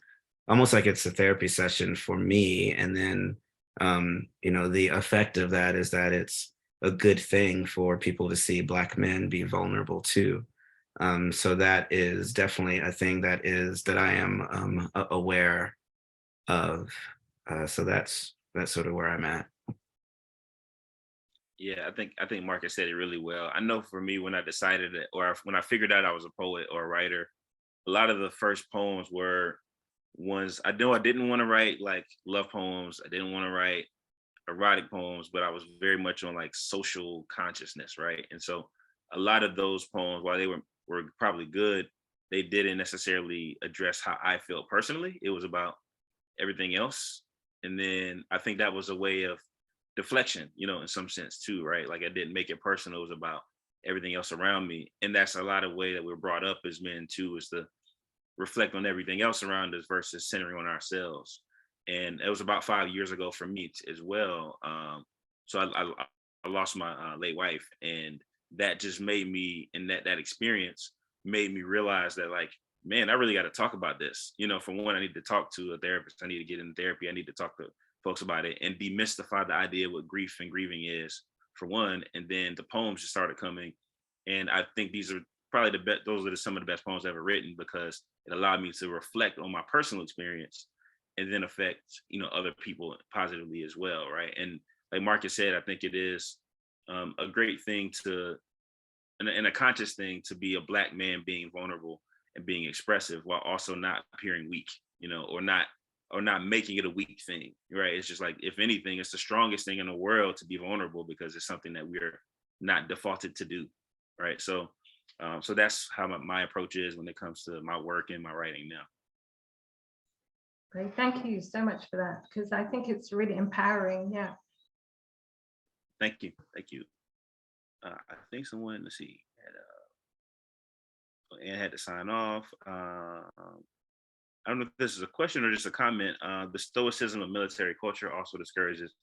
almost like it's a therapy session for me. And then, the effect of that is that it's a good thing for people to see Black men be vulnerable too. So that is definitely a thing that I am aware of. So that's sort of where I'm at. Yeah, I think Marcus said it really well. I know for me, when I decided it, or when I figured out I was a poet or a writer, a lot of the first poems were ones I know I didn't want to write, like love poems. I didn't want to write erotic poems, but I was very much on like social consciousness, right? And so a lot of those poems, while they were probably good, they didn't necessarily address how I felt personally. It was about everything else. And then I think that was a way of deflection, in some sense too, right? Like I didn't make it personal. It was about everything else around me. And that's a lot of way that we're brought up as men too, is to reflect on everything else around us versus centering on ourselves. And it was about 5 years ago for me as well. So I lost my late wife, and that just made me, and that experience made me realize that, like, man, I really got to talk about this. For one, I need to talk to a therapist. I need to get in therapy. I need to talk to folks about it and demystify the idea of what grief and grieving is, for one. And then the poems just started coming, and I think these are probably the best. Those are some of the best poems I've ever written, because it allowed me to reflect on my personal experience and then affect other people positively as well, right? And like Marcus said, I think it is a great thing to, and a conscious thing, to be a Black man being vulnerable and being expressive while also not appearing weak, or not making it a weak thing, right? It's just like, if anything, it's the strongest thing in the world to be vulnerable, because it's something that we're not defaulted to do, right? So that's how my approach is when it comes to my work and my writing now. Great, thank you so much for that, because I think it's really empowering. Yeah. Thank you. I think someone, let's see, Anne had to sign off. I don't know if this is a question or just a comment. The stoicism of military culture also discourages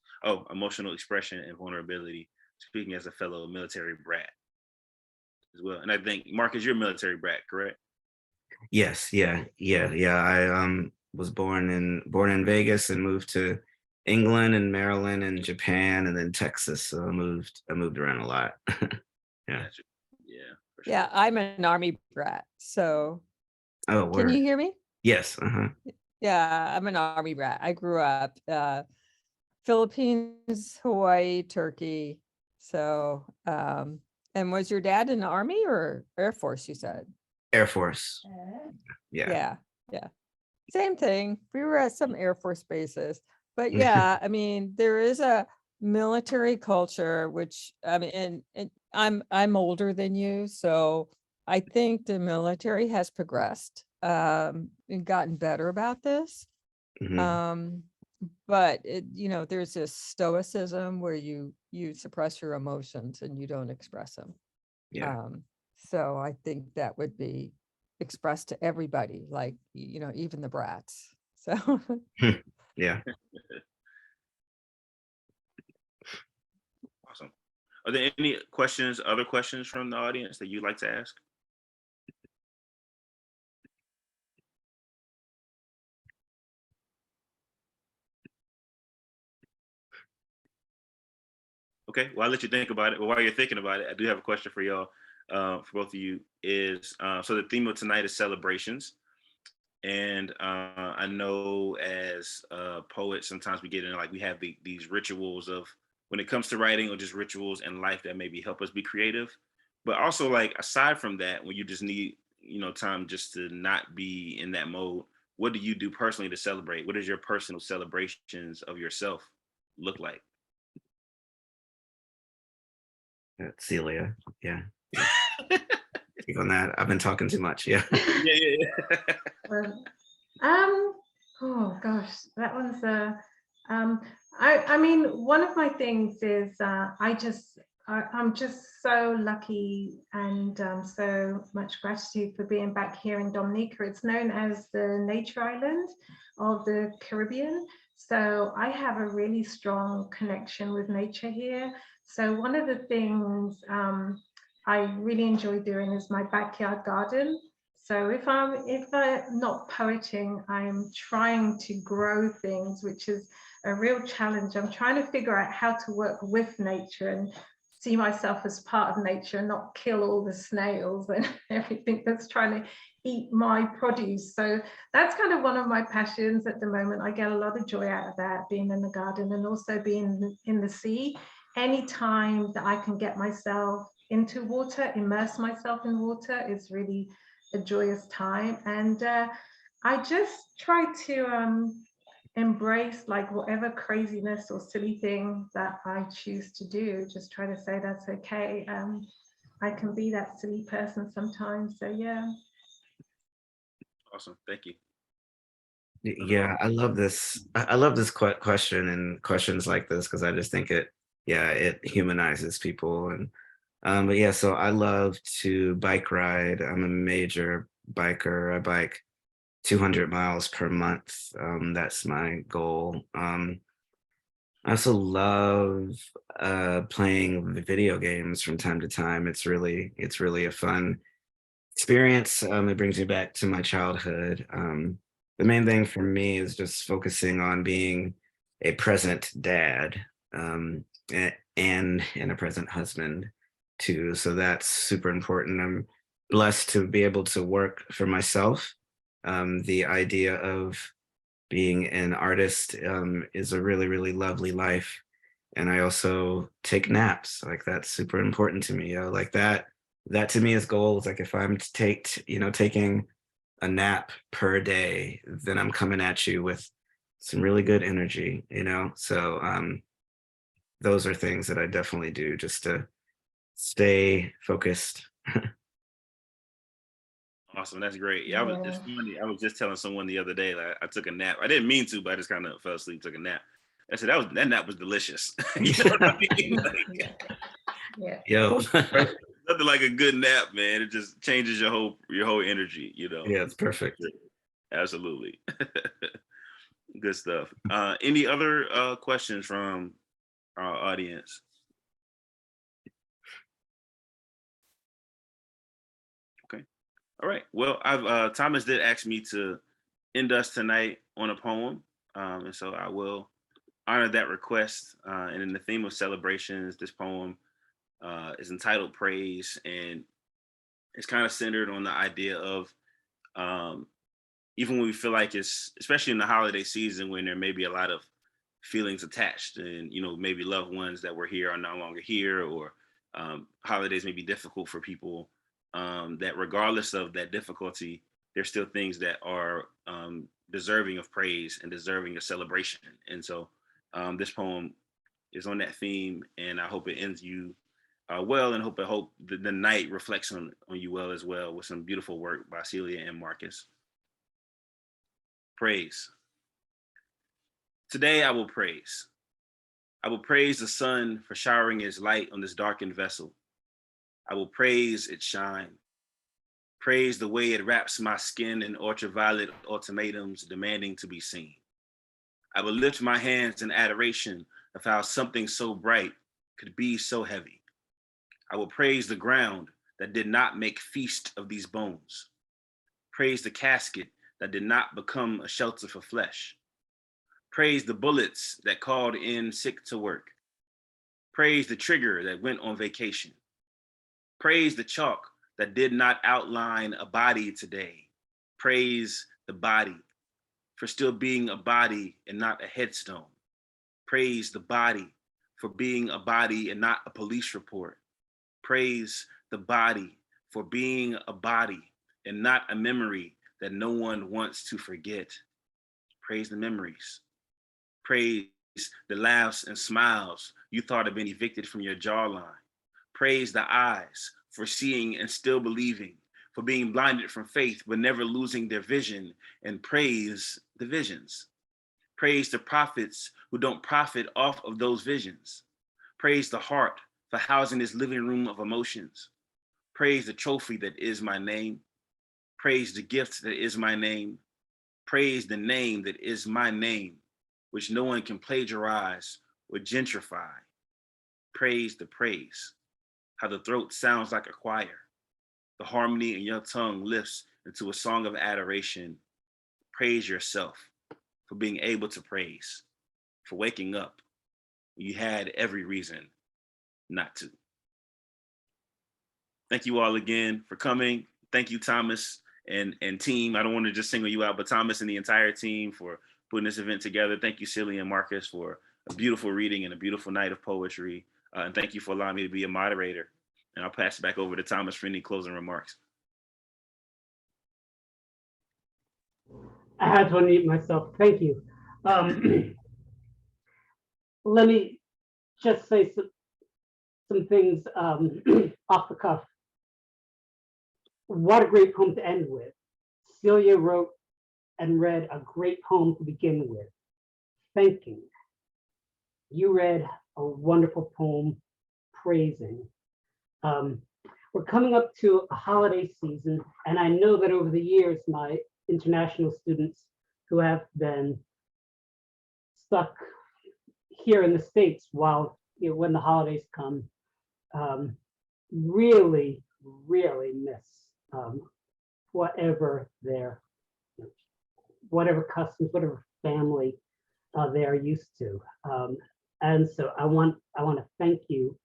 emotional expression and vulnerability, speaking as a fellow military brat as well. And I think, Marcus, you're a military brat, correct? Yes, yeah. I was born in Vegas and moved to England and Maryland and Japan and then Texas. So I moved around a lot. Yeah. Gotcha. Yeah, for sure. Yeah, I'm an Army brat. So Oh, can word. you hear me? Yes. Uh-huh. Yeah, I'm an Army brat. I grew up Philippines, Hawaii, Turkey. So, and was your dad in the Army or Air Force, you said? Air Force. Yeah. Yeah. Same thing. We were at some Air Force bases. But yeah, I mean, there is a military culture, which I mean, and I'm older than you, so I think the military has progressed and gotten better about this. Mhm. But there's this stoicism where you suppress your emotions and you don't express them. Yeah. So I think that would be expressed to everybody, like, even the brats. So Yeah. Awesome. Are there any other questions from the audience that you'd like to ask? Okay, well, I'll let you think about it. But while you're thinking about it, I do have a question for y'all, for both of you. So the theme of tonight is celebrations. And I know as poets, sometimes we get in, like, we have these rituals of, when it comes to writing, or just rituals in life that maybe help us be creative. But also, like, aside from that, when you just need, time just to not be in that mode, what do you do personally to celebrate? What does your personal celebrations of yourself look like? Celia, yeah. Speak on that. I've been talking too much. Yeah. Yeah. Well, oh gosh, that one's I mean, one of my things is I'm just so lucky, and so much gratitude for being back here in Dominica. It's known as the Nature Island of the Caribbean. So I have a really strong connection with nature here. So one of the things I really enjoy doing is my backyard garden. So if I'm not poeting, I'm trying to grow things, which is a real challenge. I'm trying to figure out how to work with nature and see myself as part of nature and not kill all the snails and everything that's trying to eat my produce. So that's kind of one of my passions at the moment. I get a lot of joy out of that, being in the garden and also being in the sea. Anytime that I can get myself into water, immerse myself in water, is really a joyous time. And I just try to embrace like whatever craziness or silly thing that I choose to do. Just try to say that's okay. I can be that silly person sometimes. So yeah. Awesome. Thank you. Yeah, I love this. I love this question and questions like this, because I just think it humanizes people. And but yeah, so I love to bike ride. I'm a major biker. I bike 200 miles per month. That's my goal. I also love playing video games from time to time. It's really a fun experience. It brings me back to my childhood. The main thing for me is just focusing on being a present dad, and a present husband too. So that's super important. I'm blessed to be able to work for myself. The idea of being an artist is a really, really lovely life. And I also take naps. Like, that's super important to me. Like that to me is goals. Like, if I'm taking a nap per day, then I'm coming at you with some really good energy. So those are things that I definitely do just to stay focused. Awesome. That's great. Yeah, it's funny. I was just telling someone the other day that I took a nap. I didn't mean to, but I just kind of fell asleep, took a nap. I said that nap was delicious. You know what I mean? Yeah. Yo. Nothing like a good nap, man. It just changes your whole energy, Yeah, it's perfect. Absolutely. Good stuff. Any other questions from our audience? Okay. All right. Well, I've Thomas did ask me to end us tonight on a poem, and so I will honor that request. And in the theme of celebrations, this poem is entitled "Praise," and it's kind of centered on the idea of even when we feel like it's, especially in the holiday season, when there may be a lot of feelings attached, and maybe loved ones that were here are no longer here, or holidays may be difficult for people, that regardless of that difficulty, there's still things that are deserving of praise and deserving of celebration. And so this poem is on that theme, and I hope it ends you well, and hope the night reflects on you well as well, with some beautiful work by Celia and Marcus. Praise. Today I will praise. I will praise the sun for showering its light on this darkened vessel. I will praise its shine. Praise the way it wraps my skin in ultraviolet ultimatums demanding to be seen. I will lift my hands in adoration of how something so bright could be so heavy. I will praise the ground that did not make feast of these bones. Praise the casket that did not become a shelter for flesh. Praise the bullets that called in sick to work. Praise the trigger that went on vacation. Praise the chalk that did not outline a body today. Praise the body for still being a body and not a headstone. Praise the body for being a body and not a police report. Praise the body for being a body and not a memory that no one wants to forget. Praise the memories. Praise the laughs and smiles you thought had been evicted from your jawline. Praise the eyes for seeing and still believing, for being blinded from faith but never losing their vision, and praise the visions. Praise the prophets who don't profit off of those visions. Praise the heart for housing this living room of emotions. Praise the trophy that is my name. Praise the gift that is my name. Praise the name that is my name, which no one can plagiarize or gentrify. Praise the praise, how the throat sounds like a choir. The harmony in your tongue lifts into a song of adoration. Praise yourself for being able to praise, for waking up when you had every reason not to. Thank you all again for coming. Thank you, Thomas and team. I don't want to just single you out, but Thomas and the entire team for putting this event together. Thank you, Celia and Marcus, for a beautiful reading and a beautiful night of poetry. And thank you for allowing me to be a moderator. And I'll pass it back over to Thomas for any closing remarks. I had to unmute myself. Thank you. Let me just say some things off the cuff. What a great poem to end with. Celia wrote and read a great poem to begin with, thanking. You read a wonderful poem praising. We're coming up to a holiday season, and I know that over the years, my international students who have been stuck here in the States while, when the holidays come, really, really miss whatever customs, whatever family they are used to. And so I want to thank you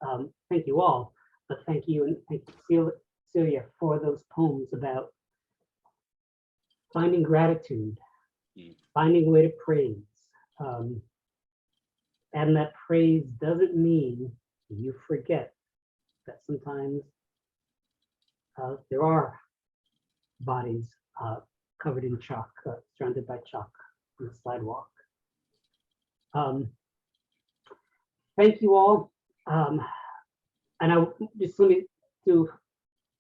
all, but thank you and thank you, Celia, for those poems about finding gratitude, finding a way to praise. And that praise doesn't mean you forget that sometimes there are bodies covered in chalk, surrounded by chalk on the sidewalk. Thank you all. And I just let me do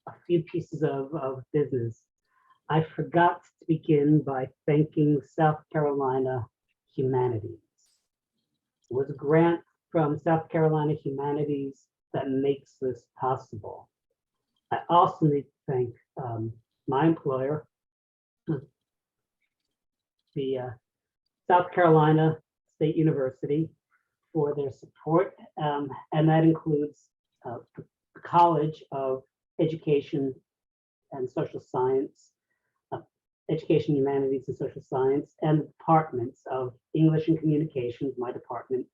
a few pieces of business. I forgot to begin by thanking South Carolina Humanities. It was a grant from South Carolina Humanities that makes this possible. I also need to thank my employer, the South Carolina State University, for their support, and that includes the College of Education and Social Science, Education, Humanities, and Social Science, and the departments of English and Communications, my department,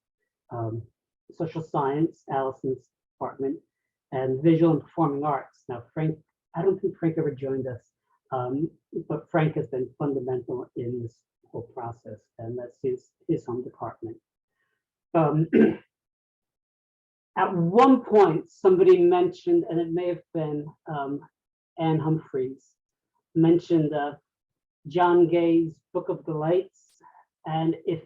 Social Science, Allison's department, and Visual and Performing Arts. Now, Frank, I don't think Frank ever joined us, but Frank has been fundamental in this whole process, and that's his home department. At one point, somebody mentioned, and it may have been Anne Humphreys, mentioned John Gay's Book of Delights. And if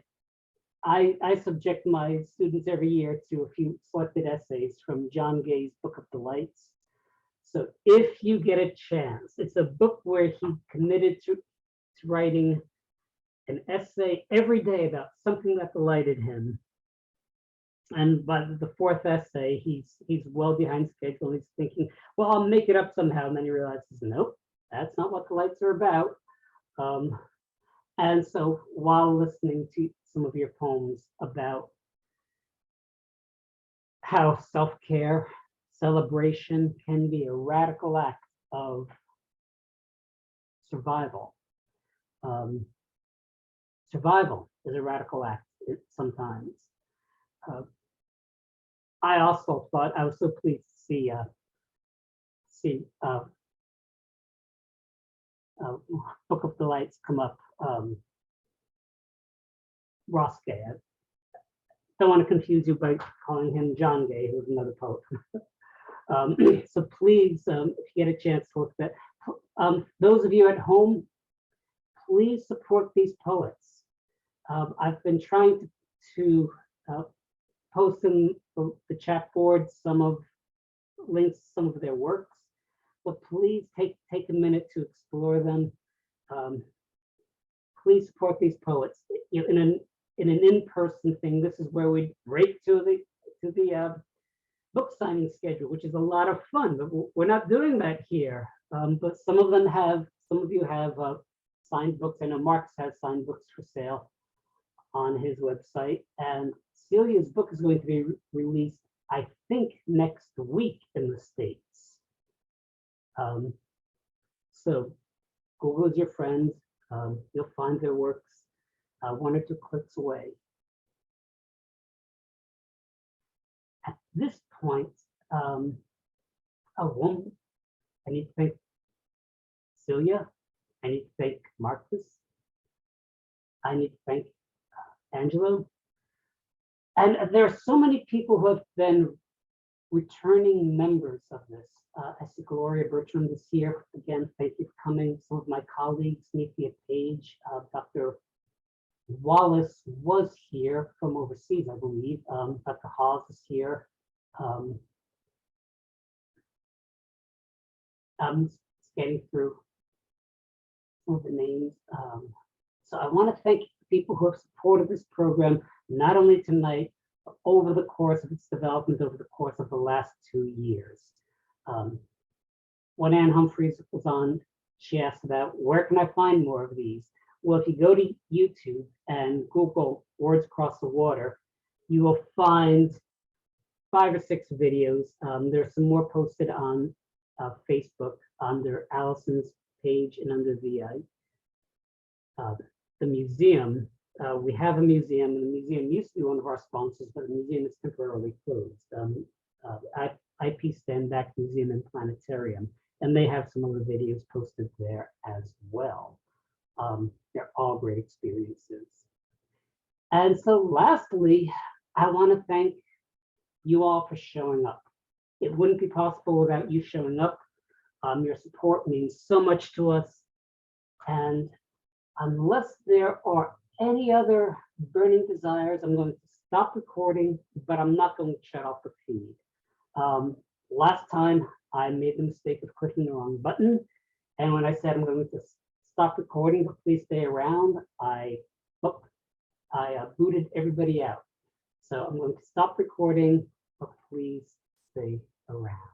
I subject my students every year to a few selected essays from John Gay's Book of Delights. So if you get a chance, it's a book where he committed to writing an essay every day about something that delighted him. And by the fourth essay, he's well behind schedule. He's thinking, well, I'll make it up somehow. And then he realizes, nope, that's not what delights are about. And so while listening to some of your poems about how self-care, celebration can be a radical act of survival. Survival is a radical act sometimes. I also thought, I was so pleased to see Book of Delights come up. Ross Gay. I don't want to confuse you by calling him John Gay, who's another poet. So please, if you get a chance to look at that. Those of you at home, please support these poets. I've been trying to post in the chat board some of links, some of their works, but please take a minute to explore them. Please support these poets. You know, in an in-person thing, this is where we break to the book signing schedule, which is a lot of fun, but we're not doing that here. But some of you have signed books. I know Marx has signed books for sale on his website, and Celia's book is going to be released, I think, next week in the States. So Google is your friend. You'll find their works 1 or 2 clicks away. At this point, I need to thank Celia. I need to thank Marcus. I need to thank Angelo. And there are so many people who have been returning members of this. I see Gloria Bertram is here. Again, thank you for coming. Some of my colleagues, Nithya Page, Dr. Wallace was here from overseas, I believe. Dr. Hawes is here. I'm getting through some of the names. So I want to thank people who have supported this program, not only tonight, but over the course of its development, over the course of the last 2 years. When Ann Humphreys was on, she asked about where can I find more of these? Well, if you go to YouTube and Google Words Across the Water, you will find 5 or 6 videos. There's some more posted on Facebook under Allison's page and under the museum. We have a museum, and the museum used to be one of our sponsors, but the museum is temporarily closed. IP Standback Museum and Planetarium, and they have some other videos posted there as well. They're all great experiences. And so lastly, I want to thank you all for showing up. It wouldn't be possible without you showing up. Your support means so much to us. And unless there are any other burning desires, I'm going to stop recording, but I'm not going to shut off the feed. Last time I made the mistake of clicking the wrong button. And when I said I'm going to stop recording, but please stay around, I booted everybody out. So I'm going to stop recording, but please stay around.